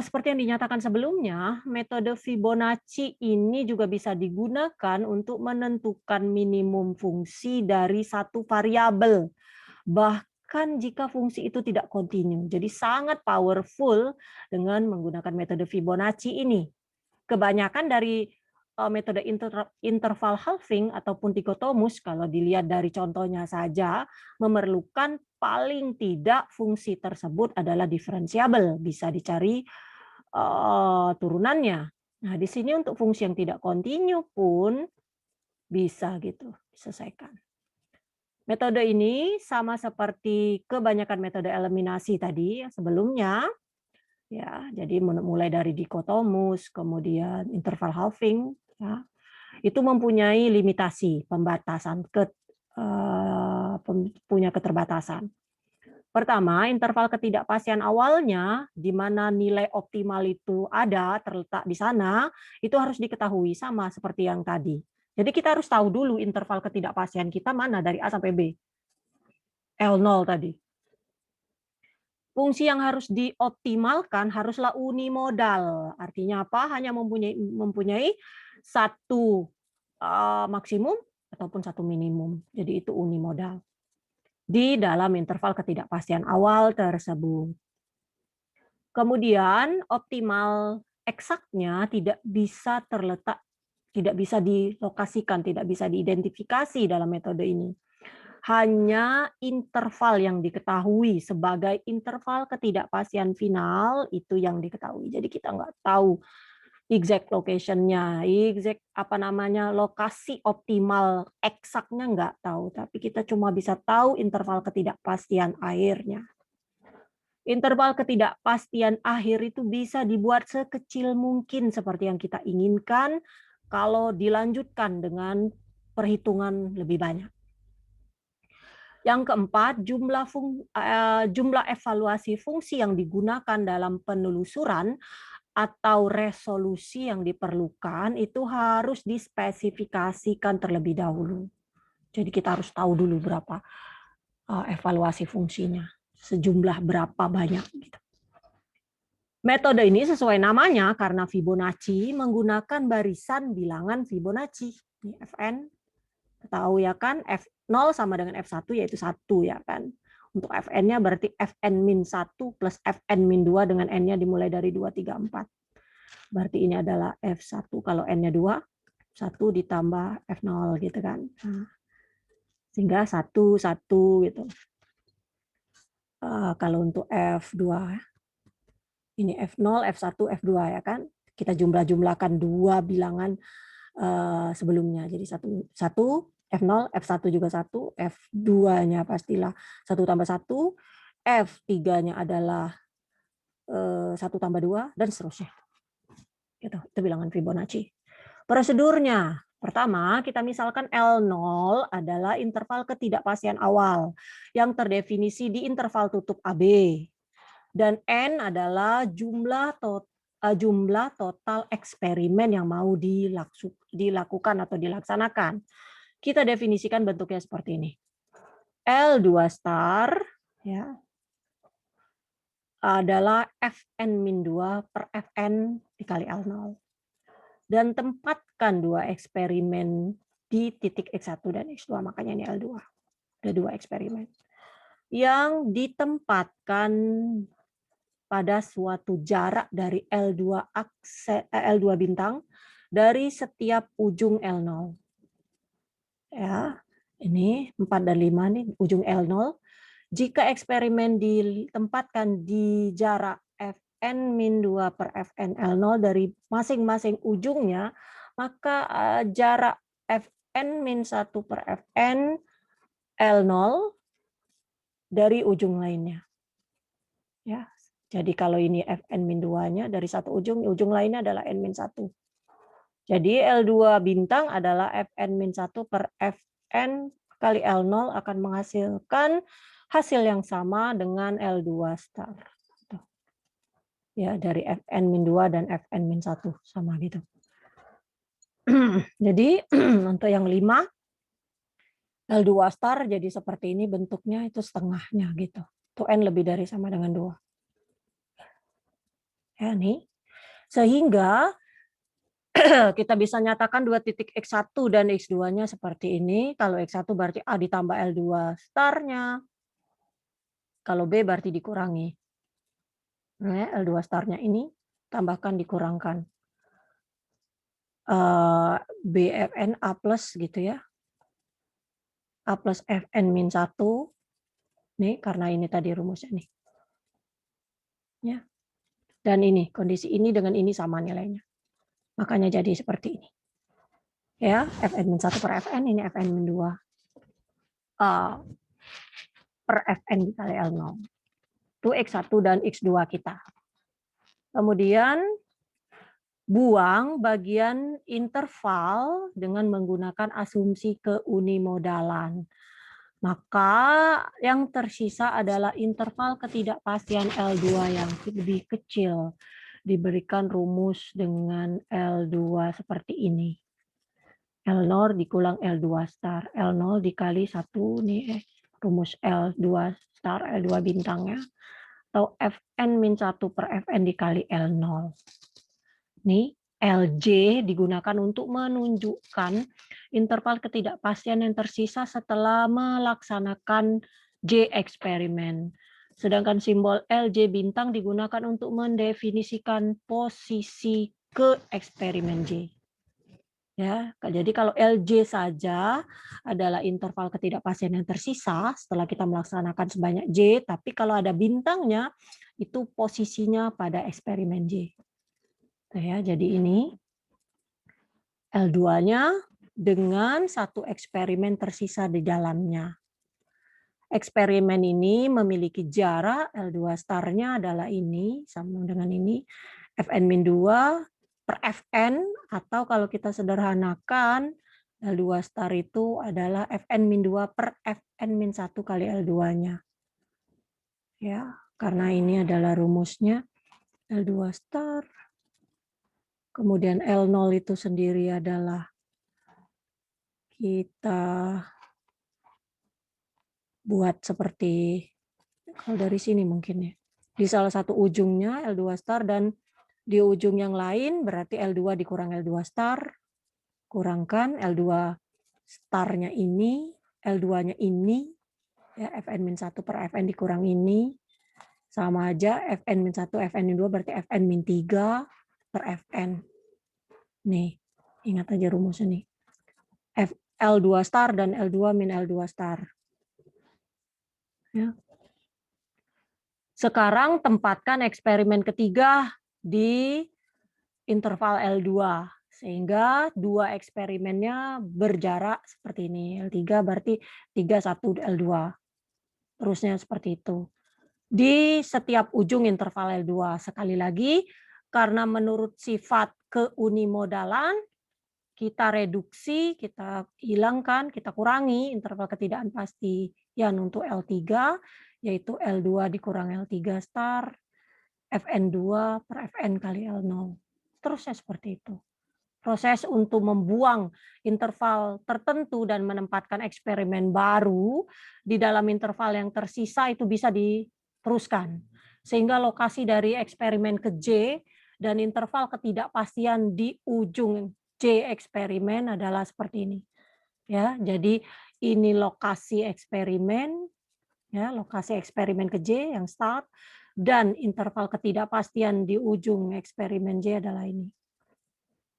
Seperti yang dinyatakan sebelumnya, metode Fibonacci ini juga bisa digunakan untuk menentukan minimum fungsi dari satu variabel, bahkan jika fungsi itu tidak kontinu. Jadi sangat powerful dengan menggunakan metode Fibonacci ini. Kebanyakan dari metode interval halving ataupun dikotomus, kalau dilihat dari contohnya saja, memerlukan paling tidak fungsi tersebut adalah diferensiabel, bisa dicari turunannya. Nah, di sini untuk fungsi yang tidak kontinu pun bisa gitu diselesaikan. Metode ini sama seperti kebanyakan metode eliminasi tadi sebelumnya. Ya, jadi mulai dari dikotomus, kemudian interval halving, ya, itu mempunyai limitasi, pembatasan, punya keterbatasan. Pertama, interval ketidakpastian awalnya, di mana nilai optimal itu ada, terletak di sana, itu harus diketahui sama seperti yang tadi. Jadi kita harus tahu dulu interval ketidakpastian kita mana dari A sampai B. L0 tadi. Fungsi yang harus dioptimalkan haruslah unimodal. Artinya apa? Hanya mempunyai satu maksimum ataupun satu minimum. Jadi itu unimodal di dalam interval ketidakpastian awal tersebut. Kemudian optimal eksaknya tidak bisa terletak, tidak bisa dilokasikan, tidak bisa diidentifikasi dalam metode ini. Hanya interval yang diketahui sebagai interval ketidakpastian final itu yang diketahui. Jadi kita nggak tahu exact location-nya, exact apa namanya lokasi optimal eksaknya nggak tahu, tapi kita cuma bisa tahu interval ketidakpastian akhirnya. Interval ketidakpastian akhir itu bisa dibuat sekecil mungkin seperti yang kita inginkan kalau dilanjutkan dengan perhitungan lebih banyak. Yang keempat, jumlah evaluasi fungsi yang digunakan dalam penelusuran atau resolusi yang diperlukan itu harus dispesifikasikan terlebih dahulu. Jadi kita harus tahu dulu berapa evaluasi fungsinya, sejumlah berapa banyak. Gitu. Metode ini sesuai namanya karena Fibonacci menggunakan barisan bilangan Fibonacci. Ini Fn, tahu ya kan, F0 sama dengan F1 yaitu 1 ya kan. Untuk Fn-nya berarti Fn-1 plus Fn-2 dengan N-nya dimulai dari 2, 3, 4. Berarti ini adalah F1 kalau N-nya 2, 1 ditambah F0 gitu kan. Nah, sehingga 1, 1 gitu. Kalau untuk F2, ini F0, F1, F2 ya kan. Kita jumlah-jumlahkan dua bilangan sebelumnya. Jadi 1, F0, F1 juga 1, F2-nya pastilah 1 tambah 1, F3-nya adalah 1 tambah 2, dan seterusnya. Gitu, itu bilangan Fibonacci. Prosedurnya, pertama kita misalkan L0 adalah interval ketidakpastian awal yang terdefinisi di interval tutup AB. Dan N adalah jumlah total eksperimen yang mau dilakukan atau dilaksanakan. Kita definisikan bentuknya seperti ini. L2 star ya, adalah Fn-2 per Fn dikali L0. Dan tempatkan 2 eksperimen di titik X1 dan X2, makanya ini L2. Ada 2 eksperimen yang ditempatkan pada suatu jarak dari L2 bintang dari setiap ujung L0. Ya, ini 4 dan 5 nih ujung L0. Jika eksperimen ditempatkan di jarak Fn-2 per Fn L0 dari masing-masing ujungnya, maka jarak Fn-1 per Fn L0 dari ujung lainnya. Ya, jadi kalau ini Fn-2-nya dari satu ujung lainnya adalah N-1. Jadi L2 bintang adalah Fn-1 per Fn kali L0 akan menghasilkan hasil yang sama dengan L2 star. Ya, dari Fn-2 dan Fn-1 sama gitu. Jadi untuk yang 5 L2 star jadi seperti ini bentuknya, itu setengahnya gitu. Itu N lebih dari sama dengan 2. Ya, nih. Sehingga kita bisa nyatakan 2 titik X1 dan X2-nya seperti ini. Kalau X1 berarti A ditambah L2 star-nya. Kalau B berarti dikurangi. Nah, L2 star-nya ini tambahkan dikurangkan. BFN A plus gitu ya. A plus Fn min 1. Nih, karena ini tadi rumusnya nih. Ya. Dan ini, kondisi ini dengan ini sama nilainya. Makanya jadi seperti ini. Ya, Fn min 1 per Fn, ini Fn min 2 per Fn dikali L0. Itu X1 dan X2 kita. Kemudian buang bagian interval dengan menggunakan asumsi keunimodalan. Maka yang tersisa adalah interval ketidakpastian L2 yang lebih kecil. Diberikan rumus dengan L2 seperti ini. L0 dikulang L2 star. L0 dikali 1 nih rumus L2 star, L2 bintangnya. Atau Fn-1 per Fn dikali L0. Nih, Lj digunakan untuk menunjukkan interval ketidakpastian yang tersisa setelah melaksanakan J eksperimen. Sedangkan simbol Lj bintang digunakan untuk mendefinisikan posisi ke eksperimen J. Ya, jadi kalau Lj saja adalah interval ketidakpastian yang tersisa setelah kita melaksanakan sebanyak J, tapi kalau ada bintangnya itu posisinya pada eksperimen J. Ya, jadi ini L2-nya dengan satu eksperimen tersisa di dalamnya. Eksperimen ini memiliki jarak L2 star-nya adalah ini sama dengan ini Fn-2 per Fn, atau kalau kita sederhanakan L2 star itu adalah Fn-2 per Fn-1 kali L2-nya. Ya, karena ini adalah rumusnya L2 star. Kemudian L0 itu sendiri adalah kita buat seperti kalau dari sini mungkin ya. Di salah satu ujungnya L2 star dan di ujung yang lain berarti L2 dikurang L2 star, kurangkan L2 starnya ini, L2-nya ini, ya Fn-1 per Fn dikurang ini, sama aja Fn-1, Fn-2 berarti Fn-3 per Fn. Nih, ingat aja rumusnya nih. L2 star dan L2 min L2 star. Ya. Sekarang tempatkan eksperimen ketiga di interval L2. Sehingga 2 eksperimennya berjarak seperti ini. L3 berarti 3, 1, L2. Terusnya seperti itu. di setiap ujung interval L2. Sekali lagi, karena menurut sifat keunimodalan, kita reduksi, kita hilangkan, kita kurangi interval ketidakpastian untuk L3, yaitu L2 dikurang L3 star, Fn2 per Fn kali L0. Terusnya seperti itu. Proses untuk membuang interval tertentu dan menempatkan eksperimen baru di dalam interval yang tersisa itu bisa diteruskan. Sehingga lokasi dari eksperimen ke J dan interval ketidakpastian di ujung J eksperimen adalah seperti ini. Ya, jadi ini lokasi eksperimen, ya, lokasi eksperimen ke J yang start, dan interval ketidakpastian di ujung eksperimen J adalah ini.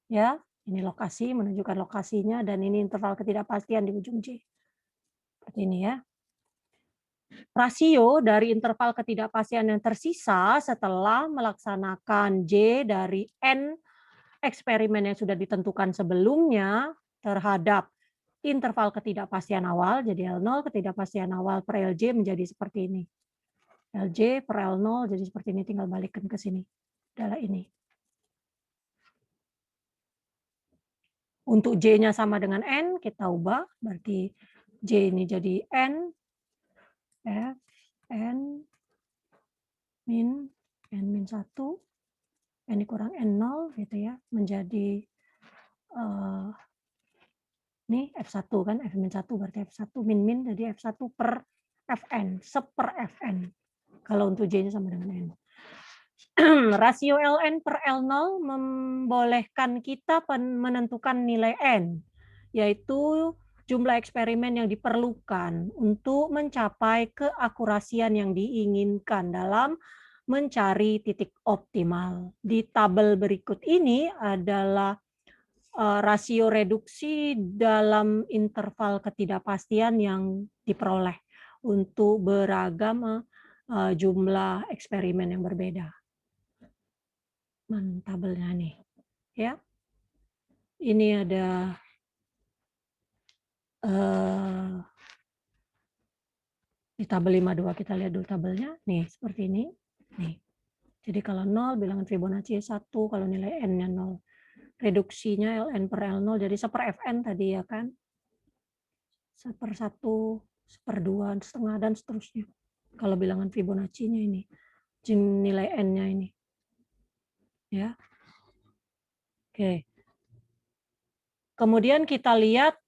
Ya, ini lokasi, menunjukkan lokasinya, dan ini interval ketidakpastian di ujung J. Seperti ini ya. Rasio dari interval ketidakpastian yang tersisa setelah melaksanakan J dari N eksperimen yang sudah ditentukan sebelumnya terhadap interval ketidakpastian awal, jadi L0 ketidakpastian awal per LJ menjadi seperti ini. LJ per L0 jadi seperti ini, tinggal balikkan ke sini. Adalah ini. Untuk J-nya sama dengan N, kita ubah, berarti J ini jadi N, F, N, min 1, N dikurang N0, gitu ya, menjadi ini F1 kan, F-1 berarti F1 min jadi F1 per Fn, seper Fn. Kalau untuk J-nya sama dengan N. Rasio Ln per L0 membolehkan kita menentukan nilai N, yaitu jumlah eksperimen yang diperlukan untuk mencapai keakurasian yang diinginkan dalam mencari titik optimal. Di tabel berikut ini adalah rasio reduksi dalam interval ketidakpastian yang diperoleh untuk beragam jumlah eksperimen yang berbeda. Tabelnya nih, ya. Ini ada di tabel 52, kita lihat dulu tabelnya. Nih, seperti ini. Nih. Jadi kalau 0 bilangan Fibonacci 1, kalau nilai N-nya 0. Reduksinya Ln per L0 jadi seper Fn tadi ya kan. Seper 1, seper 2, setengah, dan seterusnya. Kalau bilangan Fibonacci-nya ini. Nilai N-nya ini. Ya. Oke. Kemudian kita lihat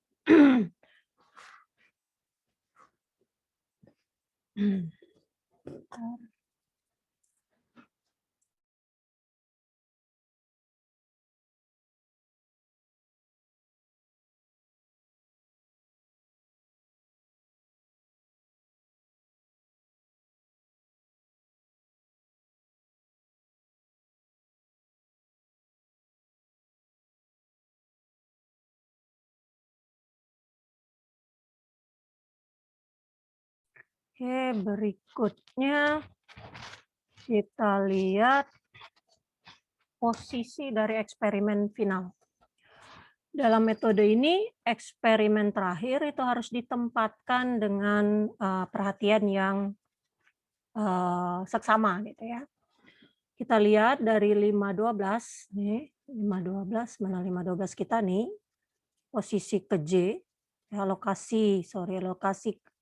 oke, berikutnya kita lihat posisi dari eksperimen final. Dalam metode ini, eksperimen terakhir itu harus ditempatkan dengan perhatian yang seksama gitu ya. Kita lihat dari 512 nih, 512 mana 512 kita nih, posisi ke J, ya, lokasi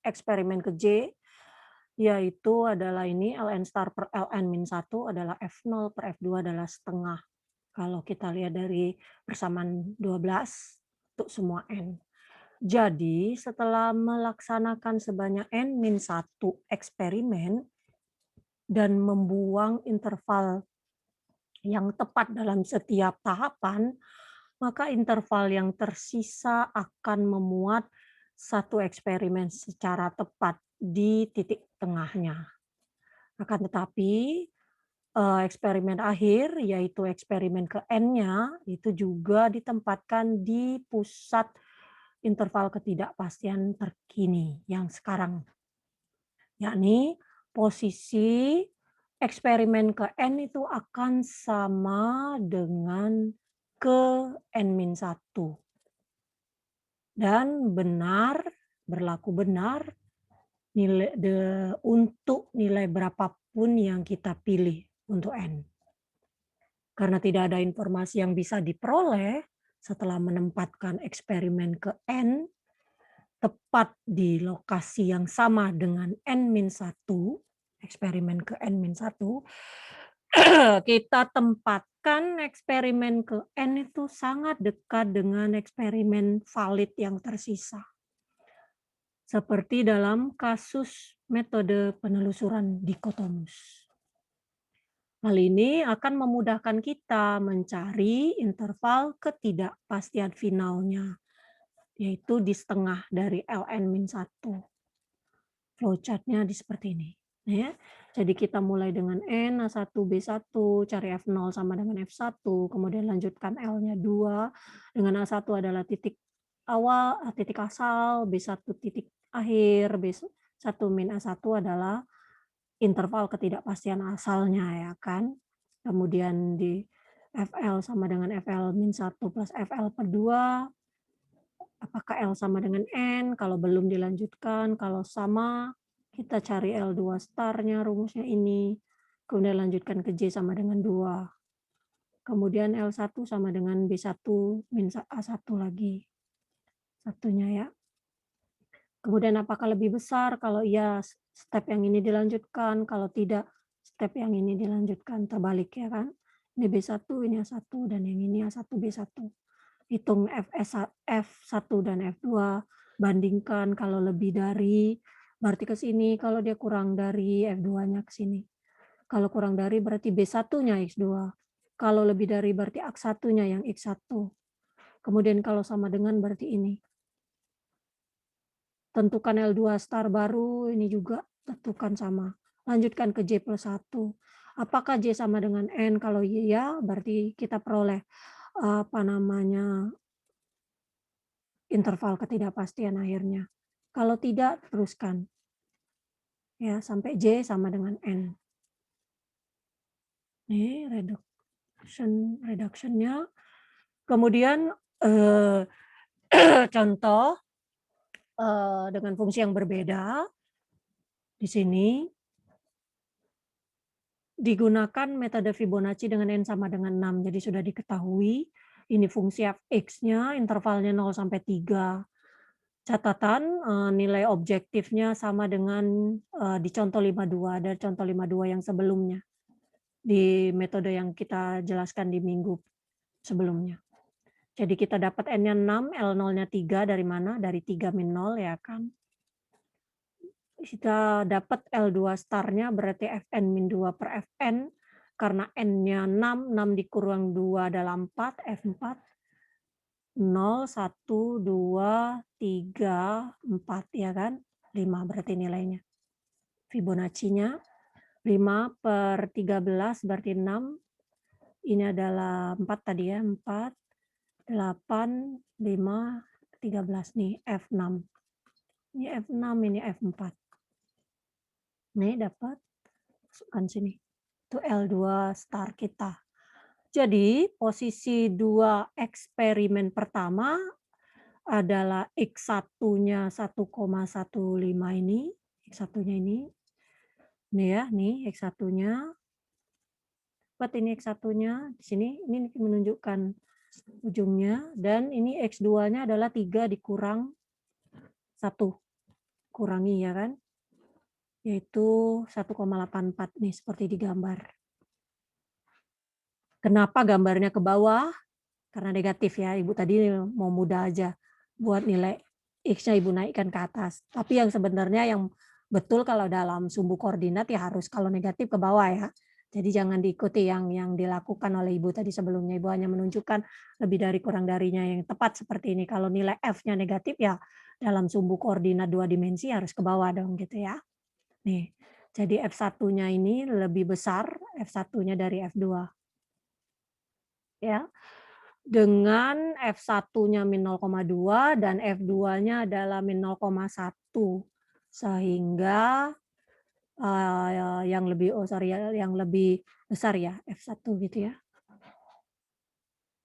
eksperimen ke J, yaitu adalah ini Ln star per Ln min 1 adalah F0 per F2 adalah setengah. Kalau kita lihat dari persamaan 12 untuk semua N. Jadi setelah melaksanakan sebanyak N-1 eksperimen dan membuang interval yang tepat dalam setiap tahapan, maka interval yang tersisa akan memuat satu eksperimen secara tepat di titik tengahnya. Akan tetapi eksperimen akhir, yaitu eksperimen ke N-nya, itu juga ditempatkan di pusat interval ketidakpastian terkini yang sekarang. Yakni posisi eksperimen ke N itu akan sama dengan ke N-1. Dan berlaku benar untuk nilai berapapun yang kita pilih untuk N. Karena tidak ada informasi yang bisa diperoleh setelah menempatkan eksperimen ke N tepat di lokasi yang sama dengan N-1, eksperimen ke N-1, kita tempatkan eksperimen ke N itu sangat dekat dengan eksperimen valid yang tersisa. Seperti dalam kasus metode penelusuran dikotomus. Hal ini akan memudahkan kita mencari interval ketidakpastian finalnya, yaitu di setengah dari ln-1. Flowchart-nya seperti ini. Ya. Jadi kita mulai dengan N, A1, B1, cari F0 sama dengan F1, kemudian lanjutkan L-nya 2, dengan A1 adalah titik awal, titik asal, B1 titik akhir, B1 min A1 adalah interval ketidakpastian asalnya ya kan. Kemudian di FL sama dengan FL-1 plus FL per 2. Apakah L sama dengan N? Kalau belum dilanjutkan, kalau sama kita cari L2 starnya rumusnya ini. Kemudian lanjutkan ke J sama dengan 2. Kemudian L1 sama dengan B1 min A1 lagi. Satunya ya. Kemudian apakah lebih besar? Kalau iya, step yang ini dilanjutkan. Kalau tidak, step yang ini dilanjutkan. Terbalik ya kan. Ini B1, ini A1, dan yang ini A1, B1. Hitung F1 dan F2. Bandingkan kalau lebih dari, berarti ke sini. Kalau dia kurang dari, F2-nya ke sini. Kalau kurang dari, berarti B1-nya X2. Kalau lebih dari, berarti X1-nya yang X1. Kemudian kalau sama dengan, berarti ini. Tentukan L2 star baru, ini juga tentukan sama. Lanjutkan ke J plus 1. Apakah J sama dengan N? Kalau iya, berarti kita peroleh interval ketidakpastian akhirnya. Kalau tidak, teruskan. Ya, sampai J sama dengan N. Ini reduction-nya. Kemudian contoh dengan fungsi yang berbeda. Di sini digunakan metode Fibonacci dengan N sama dengan 6. Jadi sudah diketahui ini fungsi fx-nya intervalnya 0 sampai 3. Catatan nilai objektifnya sama dengan di contoh 52, ada contoh 52 yang sebelumnya. Di metode yang kita jelaskan di minggu sebelumnya. Jadi kita dapat N-nya 6, L0-nya 3 dari mana? Dari 3 min 0 ya kan. Kita dapat L2 starnya berarti Fn min 2 per Fn. Karena N-nya 6, 6 dikurang 2 adalah 4, F4. 0, 1, 2, 3, 4 ya kan. 5 berarti nilainya. Fibonacci-nya 5 per 13 berarti 6. Ini adalah 4 tadi ya, 4, 8, 5, 13 nih, F6. Ini F6, ini F4. Nih dapat, masukkan sini. Itu L2 star kita. Jadi posisi 2 eksperimen pertama adalah X1-nya 1,15 ini. X1-nya ini. Nih ya, nih X1-nya. Dapat ini X1-nya. Di sini ini menunjukkan ujungnya. Dan ini X2-nya adalah 3 dikurang 1. Kurangi ya kan. Yaitu 1,84 nih seperti di gambar. Kenapa gambarnya ke bawah? Karena negatif ya. Ibu tadi mau mudah aja buat nilai X-nya Ibu naikkan ke atas. Tapi yang sebenarnya yang betul kalau dalam sumbu koordinat ya harus kalau negatif ke bawah ya. Jadi jangan diikuti yang dilakukan oleh Ibu tadi sebelumnya. Ibu hanya menunjukkan lebih dari kurang darinya yang tepat seperti ini. Kalau nilai F-nya negatif ya dalam sumbu koordinat 2 dimensi harus ke bawah dong gitu ya. Nih, jadi F1-nya ini lebih besar, F1-nya dari F2. Ya. Dengan F1-nya min 0,2 dan F2-nya adalah min 0,1. Sehingga yang lebih yang lebih besar ya F1 gitu ya.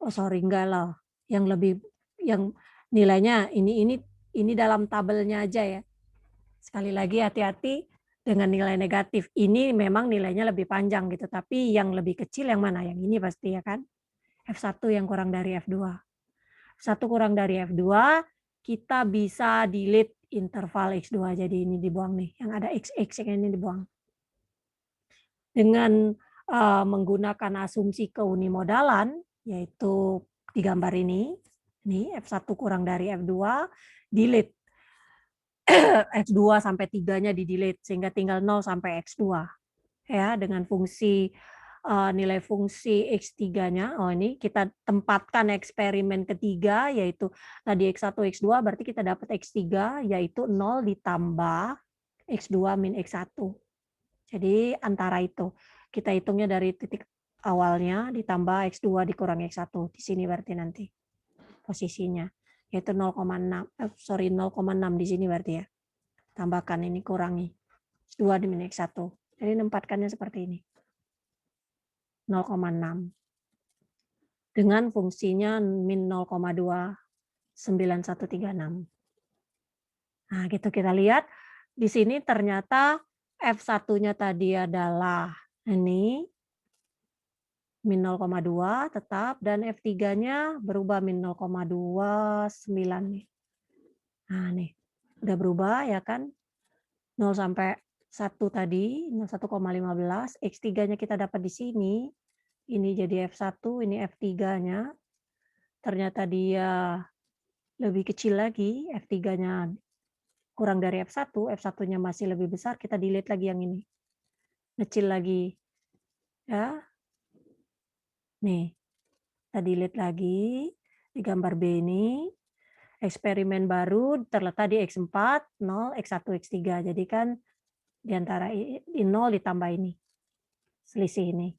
Oh sorry enggak lah. Yang nilainya ini dalam tabelnya aja ya. Sekali lagi hati-hati dengan nilai negatif. Ini memang nilainya lebih panjang gitu, tapi yang lebih kecil yang mana? Yang ini pasti ya kan? F1 yang kurang dari F2. F1 kurang dari F2, kita bisa delete interval X2. Jadi ini dibuang nih, yang ada XX yang ini dibuang. Dengan menggunakan asumsi keunimodalan, yaitu di gambar ini F1 kurang dari F2, delete X2 sampai 3-nya di delete sehingga tinggal 0 sampai X2 ya dengan fungsi nilai fungsi X3-nya. Oh ini kita tempatkan eksperimen ketiga yaitu tadi X1 X2 berarti kita dapat X3 yaitu 0 ditambah X2 min X1. Jadi antara itu kita hitungnya dari titik awalnya ditambah X2 dikurangi X1 di sini berarti nanti posisinya yaitu 0,6 0,6 di sini berarti ya. Tambahkan ini kurangi 2 min X1. Jadi menempatkannya seperti ini. 0,6. Dengan fungsinya min 0,29136. Nah, gitu kita lihat. Di sini ternyata F1-nya tadi adalah ini min 0,2 tetap dan F3-nya berubah min 0,29 nih. Nah, nih. Udah berubah ya kan? 0 sampai 1 tadi, 1,15, X3-nya kita dapat di sini. Ini jadi F1, ini F3-nya. Ternyata dia lebih kecil lagi, F3-nya kurang dari F1, F1-nya masih lebih besar, kita delete lagi yang ini. Kecil lagi. Ya. Nih, kita delete lagi di gambar B ini. Eksperimen baru terletak di X4, 0, X1, X3. Jadi kan di antara 0 ditambah ini. Selisih ini.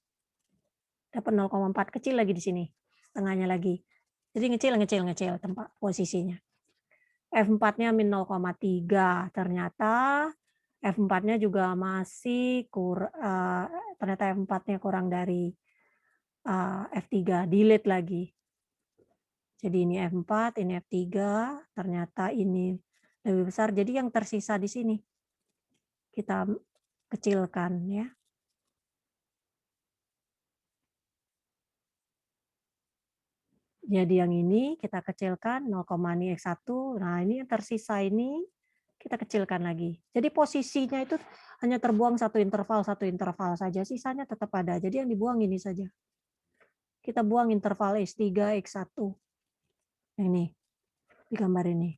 Dapat 0,4 kecil lagi di sini. Setengahnya lagi. Jadi ngecil tempat posisinya. F4-nya min 0,3. Ternyata F4-nya juga masih ternyata F4-nya kurang dari F3. Delete lagi. Jadi ini F4, ini F3. Ternyata ini lebih besar. Jadi yang tersisa di sini kita kecilkan ya. Jadi yang ini kita kecilkan 0, ini X1. Nah, ini yang tersisa ini kita kecilkan lagi. Jadi posisinya itu hanya terbuang satu interval saja, sisanya tetap ada. Jadi yang dibuang ini saja. Kita buang interval X3, X1. Ini, di gambar ini.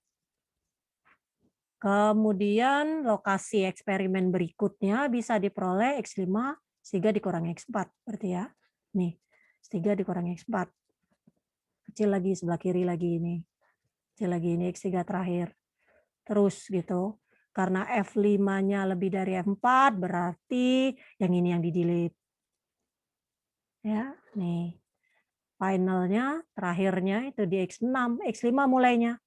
Kemudian lokasi eksperimen berikutnya bisa diperoleh X5 sehingga dikurangi X4. Berarti ya. Nih, X3 dikurangi X4. Kecil lagi sebelah kiri lagi ini. Kecil lagi ini X3 terakhir. Terus gitu. Karena F5-nya lebih dari F4 berarti yang ini yang di-delete. Ya, nih. Finalnya terakhirnya itu di X6, X5 mulainya.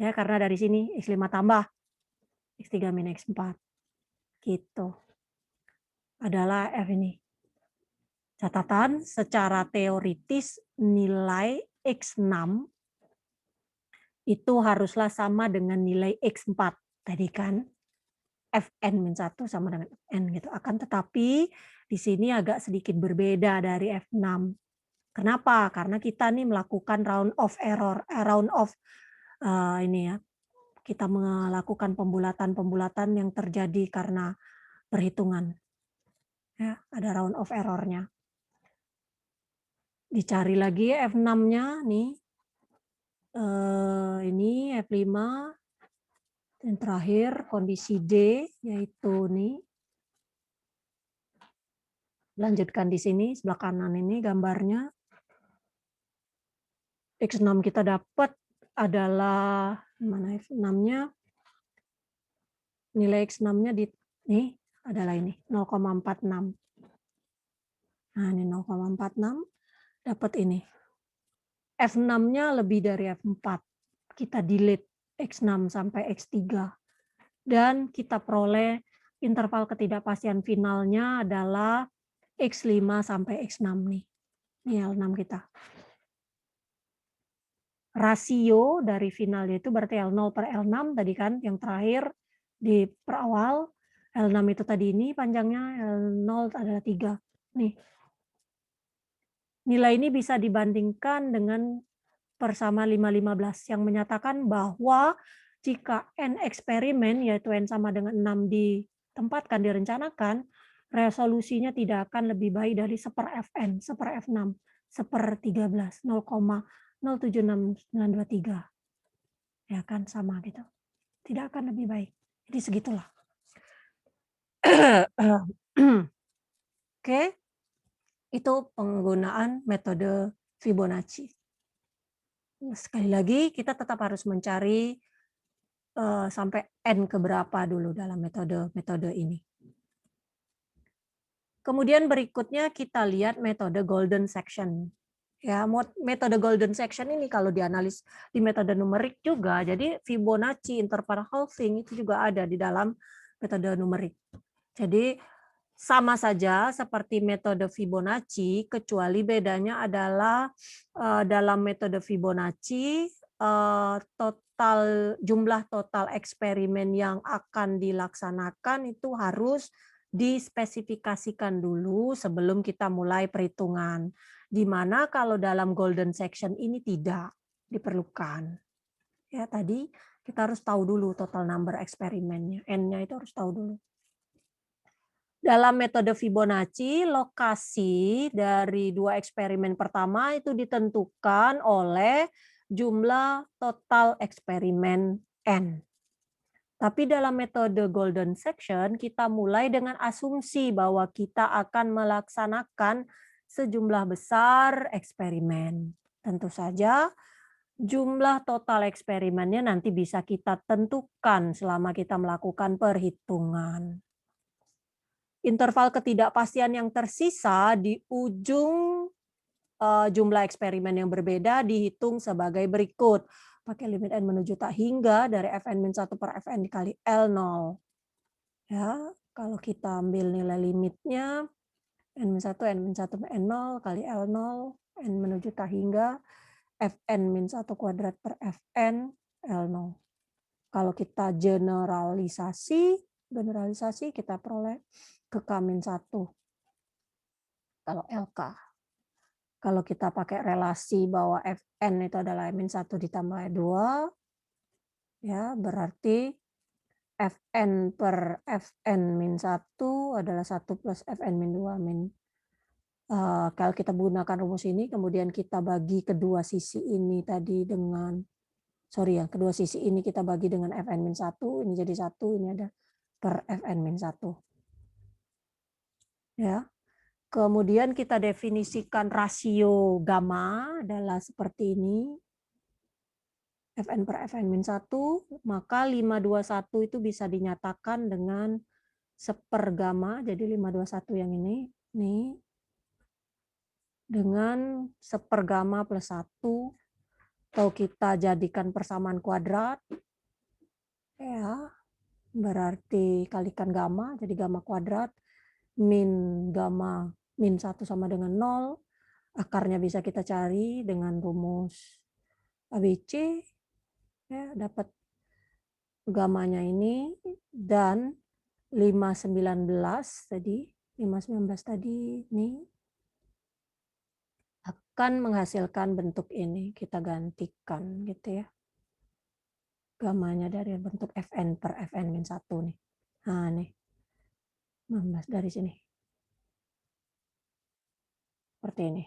Ya, karena dari sini X5 tambah X3 min X4. Gitu. Adalah F ini. Catatan secara teoritis nilai X6 itu haruslah sama dengan nilai X4 tadi kan. Fn-1 sama dengan Fn gitu. Akan tetapi di sini agak sedikit berbeda dari F6. Kenapa? Karena kita nih melakukan round of error, ini ya. Kita melakukan pembulatan-pembulatan yang terjadi karena perhitungan. Ya, ada round of error-nya. Dicari lagi F6-nya nih. Ini F5 dan terakhir kondisi D yaitu nih. Lanjutkan di sini sebelah kanan ini gambarnya. X6 kita dapat adalah mana F6-nya? Nilai X6-nya di nih adalah ini 0,46. Nah, ini 0,46 dapat ini. F6-nya lebih dari F4. Kita delete X6 sampai X3 dan kita peroleh interval ketidakpastian finalnya adalah X5 sampai X6 nih. Ini L6 kita. Rasio dari finalnya itu berarti L0 per L6 tadi kan yang terakhir di perawal, L6 itu tadi ini panjangnya, L0 adalah 3. Nih, nilai ini bisa dibandingkan dengan persama 5, 15 yang menyatakan bahwa jika N eksperimen, yaitu N sama dengan 6 ditempatkan, direncanakan, resolusinya tidak akan lebih baik dari 1/Fn, 1/F6, 1/13, 0,076923. Ya kan, sama gitu. Tidak akan lebih baik. Jadi segitulah. Oke, itu penggunaan metode Fibonacci. Sekali lagi kita tetap harus mencari sampai N keberapa dulu dalam metode ini. Kemudian berikutnya kita lihat metode golden section. Ya, metode golden section ini kalau dianalis di metode numerik juga, jadi Fibonacci, interval halving itu juga ada di dalam metode numerik. Jadi sama saja seperti metode Fibonacci, kecuali bedanya adalah dalam metode Fibonacci jumlah total eksperimen yang akan dilaksanakan itu harus dispesifikasikan dulu sebelum kita mulai perhitungan. Di mana kalau dalam golden section ini tidak diperlukan. Ya, tadi kita harus tahu dulu total number eksperimennya, N-nya itu harus tahu dulu. Dalam metode Fibonacci, lokasi dari 2 eksperimen pertama itu ditentukan oleh jumlah total eksperimen N. Tapi dalam metode golden section, kita mulai dengan asumsi bahwa kita akan melaksanakan sejumlah besar eksperimen. Tentu saja jumlah total eksperimennya nanti bisa kita tentukan selama kita melakukan perhitungan. Interval ketidakpastian yang tersisa di ujung jumlah eksperimen yang berbeda dihitung sebagai berikut. Pakai limit N menuju tak hingga dari Fn-1 per Fn dikali L0. Ya, kalau kita ambil nilai limitnya N-1, N-1 N0 kali L0, N menuju tak hingga Fn-1 kuadrat per Fn L0. Kalau kita generalisasi kita peroleh ke K-1 kalau LK. Kalau kita pakai relasi bahwa Fn itu adalah min1 ditambah 2, ya berarti Fn per Fn-1 adalah 1 plus Fn-2 kalau kita menggunakan rumus ini, kemudian kita bagi kedua sisi ini tadi dengan, kedua sisi ini kita bagi dengan Fn-1, ini jadi 1, ini ada per Fn-1. Ya. Kemudian kita definisikan rasio gamma adalah seperti ini. Fn per Fn-1, maka 521 itu bisa dinyatakan dengan sepergamma, jadi 521 yang ini, nih, dengan sepergamma plus 1, atau kita jadikan persamaan kuadrat, ya, berarti kalikan gamma, jadi gamma kuadrat, min gamma min 1 sama dengan 0, akarnya bisa kita cari dengan rumus ABC, ya, dapat gamanya ini, dan 519 tadi ini akan menghasilkan bentuk ini, kita gantikan gitu ya. Gamanya dari bentuk Fn per Fn-1 nih. Nah, nih. 16 dari sini. Seperti ini.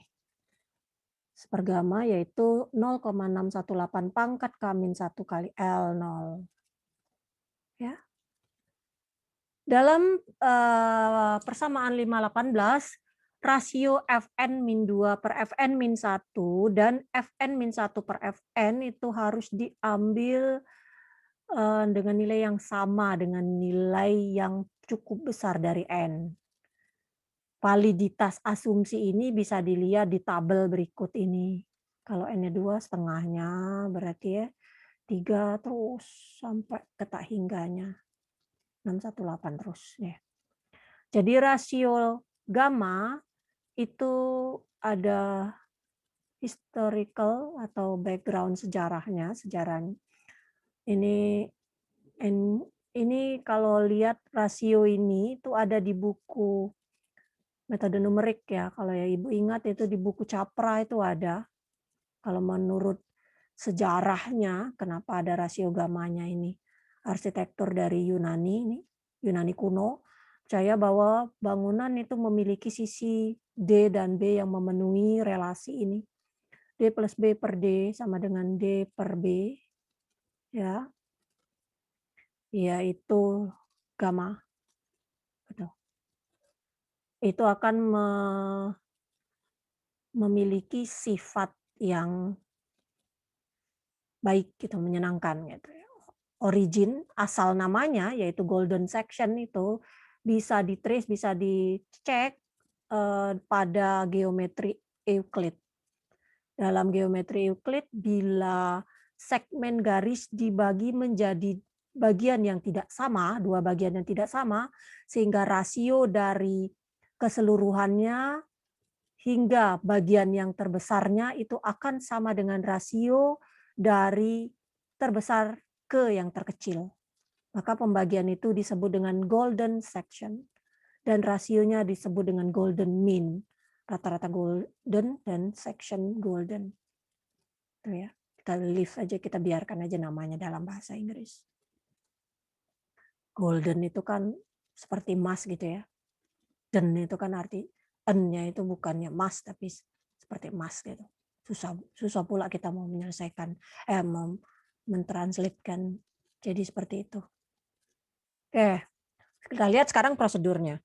Sepergamma yaitu 0,618 pangkat K-1 kali L0. Ya. Dalam persamaan 518, rasio Fn-2 per Fn-1 dan Fn-1 per Fn itu harus diambil dengan nilai yang sama dengan nilai yang cukup besar dari N. Validitas asumsi ini bisa dilihat di tabel berikut ini. Kalau N-nya 2 setengahnya berarti ya 3 terus sampai ke tak hingganya. 618 terus ya. Jadi rasio gamma itu ada historical atau background sejarahnya. Ini ini kalau lihat rasio ini itu ada di buku metode numerik ya. Kalau ya Ibu ingat itu di buku Capra itu ada. Kalau menurut sejarahnya kenapa ada rasio gamanya ini. Arsitektur dari Yunani ini, Yunani kuno, percaya bahwa bangunan itu memiliki sisi D dan B yang memenuhi relasi ini. D plus B per D sama dengan D per B, ya, yaitu gamma. Betul. Itu akan memiliki sifat yang baik gitu, menyenangkan gitu ya. Origin asal namanya yaitu golden section itu bisa di-trace, bisa dicek pada geometri Euclid. Dalam geometri Euclid bila segmen garis dibagi menjadi bagian yang tidak sama, dua bagian yang tidak sama, sehingga rasio dari keseluruhannya hingga bagian yang terbesarnya itu akan sama dengan rasio dari terbesar ke yang terkecil. Maka pembagian itu disebut dengan golden section dan rasionya disebut dengan golden mean. Rata-rata golden dan section golden. Itu ya. Kita leave aja, kita biarkan aja namanya dalam bahasa Inggris. Golden itu kan seperti emas gitu ya. Den itu kan arti N-nya itu bukannya emas tapi seperti emas gitu. Susah pula kita mau menyelesaikan mentranslatekan jadi seperti itu. Oke, kita lihat sekarang prosedurnya.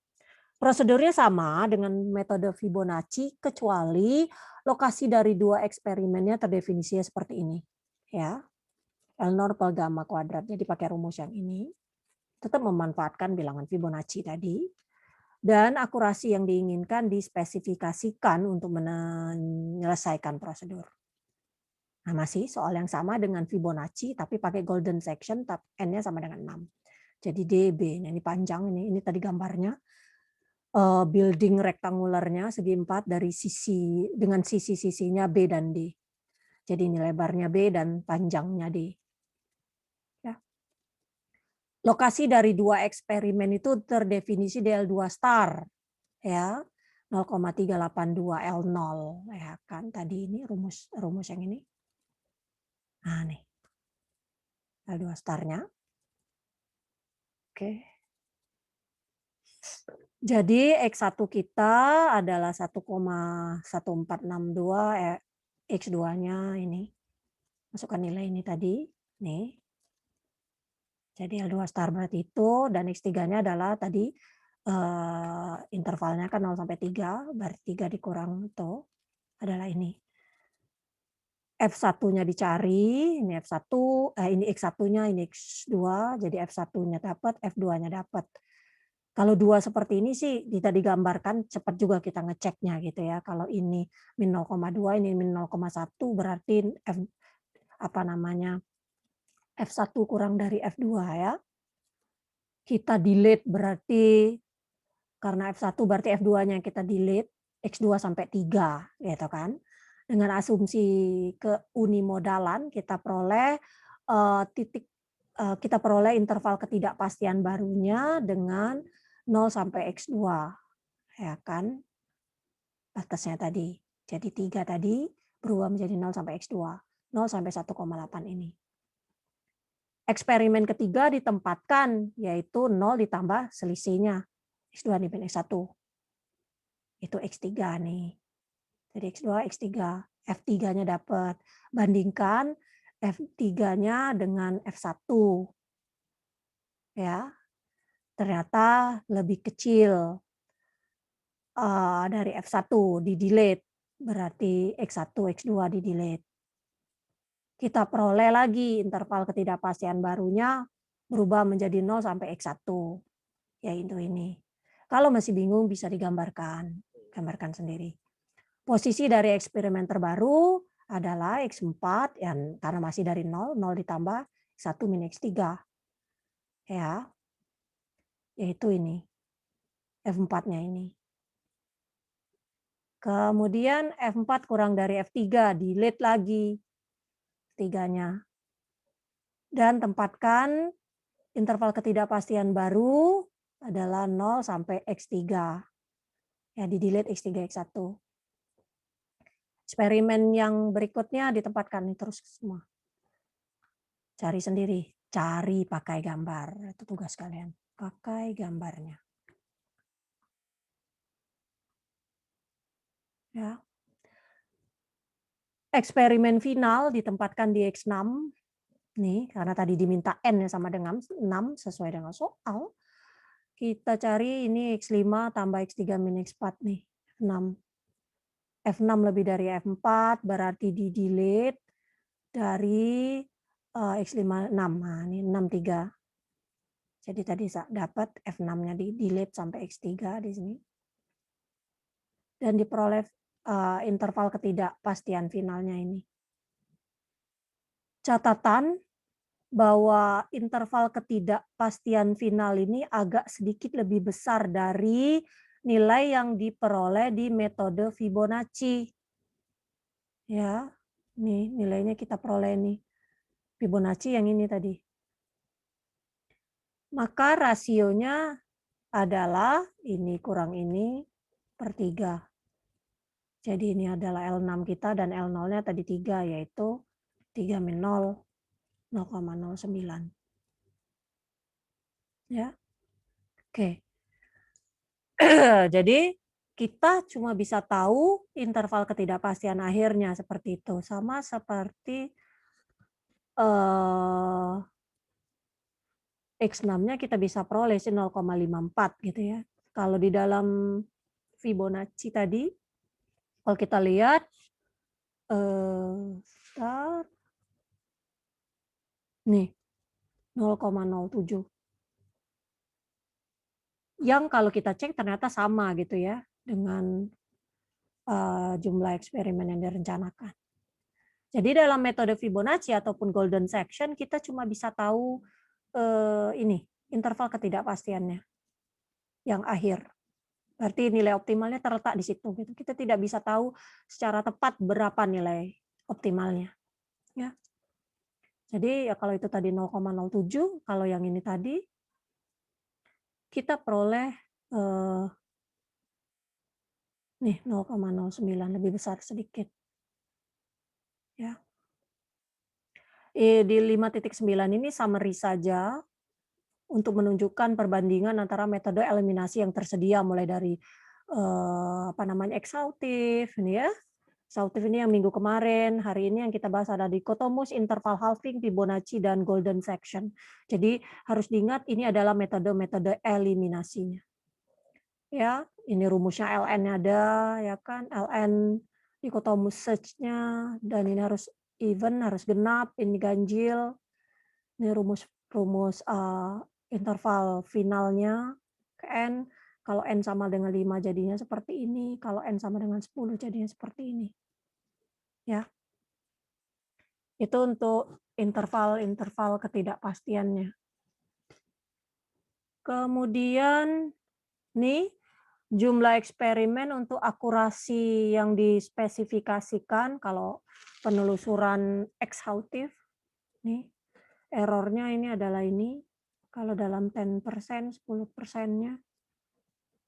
Prosedurnya sama dengan metode Fibonacci kecuali lokasi dari dua eksperimennya terdefinisinya seperti ini. Ya, L0 per gamma kuadrat. Jadi pakai rumus yang ini. Tetap memanfaatkan bilangan Fibonacci tadi. Dan akurasi yang diinginkan dispesifikasikan untuk menyelesaikan prosedur. Nah, masih soal yang sama dengan Fibonacci, tapi pakai golden section, N-nya sama dengan 6. Jadi DB, ini panjang, ini tadi gambarnya. Building rektangulernya segi 4 dari sisi dengan sisi-sisinya B dan D. Jadi ini lebarnya B dan panjangnya D. Ya. Lokasi dari dua eksperimen itu terdefinisi DL2 star, ya 0,382 L0, ya kan tadi ini rumus yang ini. Nah nih L2 starnya. Oke. Jadi X1 kita adalah 1,1462, X2-nya ini. Masukkan nilai ini tadi, nih. Jadi L2 star berarti itu, dan X3-nya adalah tadi intervalnya kan 0 sampai 3, berarti 3 dikurang itu adalah ini. F1-nya dicari, ini F1, ini X1-nya, ini X2, jadi F1-nya dapat, F2-nya dapat. Kalau dua seperti ini sih kita digambarkan cepat juga kita ngeceknya gitu ya. Kalau ini min 0,2, ini min 0,1 berarti F1 kurang dari F2 ya. Kita delete berarti karena F1 berarti F2-nya kita delete X2 sampai 3 gitu kan. Dengan asumsi keunimodalan kita peroleh kita peroleh interval ketidakpastian barunya dengan 0 sampai X2 ya kan. Batasnya tadi. Jadi 3 tadi berubah menjadi 0 sampai X2. 0 sampai 1,8 ini. Eksperimen ketiga ditempatkan, yaitu 0 ditambah selisihnya. X2 dibanding X1. Itu X3 nih. Jadi X2, X3. F3-nya dapat. Bandingkan F3-nya dengan F1. Ya. Ternyata lebih kecil dari F1 di delete. Berarti X1, X2 di delete. Kita peroleh lagi interval ketidakpastian barunya berubah menjadi 0 sampai X1. Yaitu ini. Kalau masih bingung bisa digambarkan. Gambarkan sendiri. Posisi dari eksperimen terbaru adalah X4, yang karena masih dari 0, 0 ditambah X1 min X3. Ya. Yaitu ini. F4-nya ini. Kemudian F4 kurang dari F3, delete lagi F3-nya. Dan tempatkan Interval ketidakpastian baru adalah 0 sampai X3. Ya, di-delete X3, X1. Eksperimen yang berikutnya ditempatkan nih terus semua. Cari sendiri, cari pakai gambar. Itu tugas kalian. Pakai gambarnya. Ya. Eksperimen final ditempatkan di X6. Nih, karena tadi diminta N sama dengan 6 sesuai dengan soal. Kita cari ini X5 tambah X3 min X4 nih. 6. F6 lebih dari F4 berarti di-delete dari X5 6. Nah, ini 63. Jadi tadi dapat F6-nya di-delete sampai X3 di sini. Dan diperoleh interval ketidakpastian finalnya ini. Catatan bahwa interval ketidakpastian final ini agak sedikit lebih besar dari nilai yang diperoleh di metode Fibonacci. Ya, nih nilainya kita peroleh nih. Fibonacci yang ini tadi. Maka rasionya adalah ini kurang ini per 3. Jadi ini adalah L6 kita dan L0-nya tadi 3, yaitu 3 min 0, 0,09. Ya. Oke. Jadi kita cuma bisa tahu interval ketidakpastian akhirnya seperti itu. Sama seperti X6-nya kita bisa peroleh 0,54 gitu ya. Kalau di dalam Fibonacci tadi, kalau kita lihat, nih 0,07. Yang kalau kita cek ternyata sama gitu ya dengan jumlah eksperimen yang direncanakan. Jadi dalam metode Fibonacci ataupun golden section kita cuma bisa tahu ini interval ketidakpastiannya yang akhir. Berarti nilai optimalnya terletak di situ gitu. Kita tidak bisa tahu secara tepat berapa nilai optimalnya. Ya. Jadi ya kalau itu tadi 0,07, kalau yang ini tadi kita peroleh nih 0,09 lebih besar sedikit. Ya. Di 5.9 ini summary saja untuk menunjukkan perbandingan antara metode eliminasi yang tersedia mulai dari exhaustive ini ya. Exhaustive ini yang minggu kemarin, hari ini yang kita bahas ada dikotomus, interval halving, Fibonacci dan golden section. Jadi harus diingat ini adalah metode-metode eliminasinya. Ya, ini rumusnya LN ada ya kan, LN dikotomus search-nya dan ini harus even, harus genap, ini ganjil. Ini rumus interval finalnya ke N. Kalau N sama dengan 5 jadinya seperti ini. Kalau N sama dengan 10 jadinya seperti ini. Ya. Itu untuk interval-interval ketidakpastiannya. Kemudian nih jumlah eksperimen untuk akurasi yang dispesifikasikan kalau penelusuran exhaustive nih errornya ini adalah ini. Kalau dalam 10%, 10%-nya.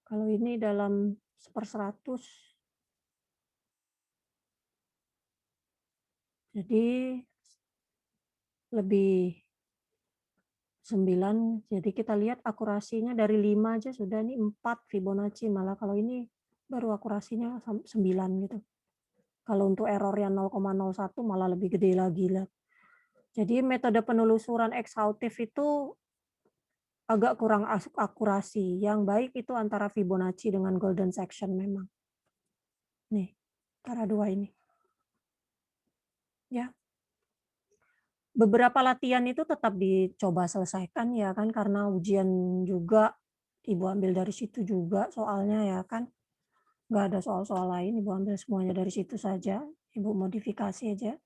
Kalau ini dalam 1/100. Jadi lebih 9. Jadi kita lihat akurasinya dari 5 aja sudah nih 4 Fibonacci. Malah kalau ini baru akurasinya 9 gitu. Kalau untuk error yang 0,01 malah lebih gede lagi lah. Jadi metode penelusuran exhaustive itu agak kurang akurasi. Yang baik itu antara Fibonacci dengan golden section memang. Nih, antara dua ini. Ya. Beberapa latihan itu tetap dicoba selesaikan ya kan, karena ujian juga Ibu ambil dari situ juga soalnya ya kan. Nggak ada soal-soal lain, Ibu ambil semuanya dari situ saja. Ibu modifikasi aja.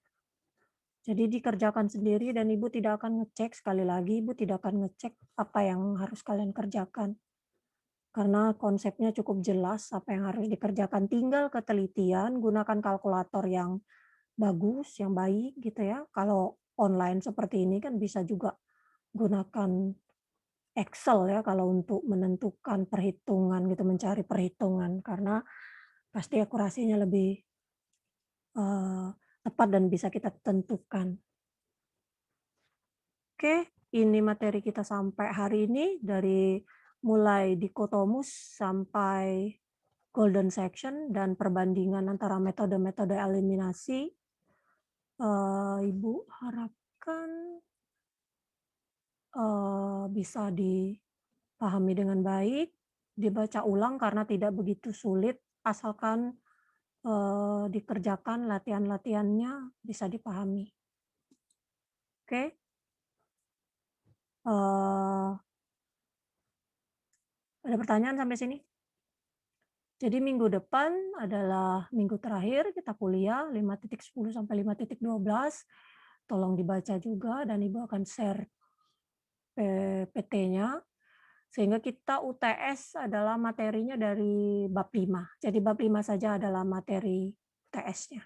Jadi dikerjakan sendiri dan Ibu tidak akan ngecek, sekali lagi Ibu tidak akan ngecek apa yang harus kalian kerjakan. Karena konsepnya cukup jelas apa yang harus dikerjakan. Tinggal ketelitian, gunakan kalkulator yang bagus, yang baik gitu ya. Kalau online seperti ini kan bisa juga gunakan Excel ya kalau untuk menentukan perhitungan gitu, mencari perhitungan karena pasti akurasinya lebih tepat dan bisa kita tentukan. Oke, ini materi kita sampai hari ini dari mulai dikotomus sampai golden section dan perbandingan antara metode-metode eliminasi. Ibu harapkan bisa dipahami dengan baik, dibaca ulang karena tidak begitu sulit, asalkan dikerjakan latihan-latihannya bisa dipahami. Oke. Ada pertanyaan sampai sini? Jadi minggu depan adalah minggu terakhir kita kuliah 5.10 sampai 5.12. Tolong dibaca juga dan Ibu akan share PT-nya. Sehingga kita UTS adalah materinya dari bab 5. Jadi bab 5 saja adalah materi UTS-nya.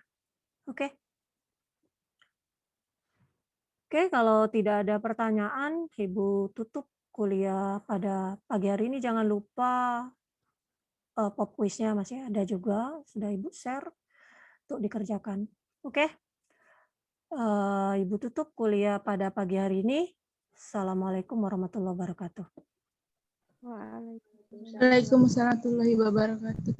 Oke. Oke, kalau tidak ada pertanyaan, Ibu tutup kuliah pada pagi hari ini. Jangan lupa pop quiz-nya masih ada juga, sudah Ibu share untuk dikerjakan. Oke. Ibu tutup kuliah pada pagi hari ini. Assalamualaikum warahmatullahi wabarakatuh. Waalaikumsalam warahmatullahi wabarakatuh.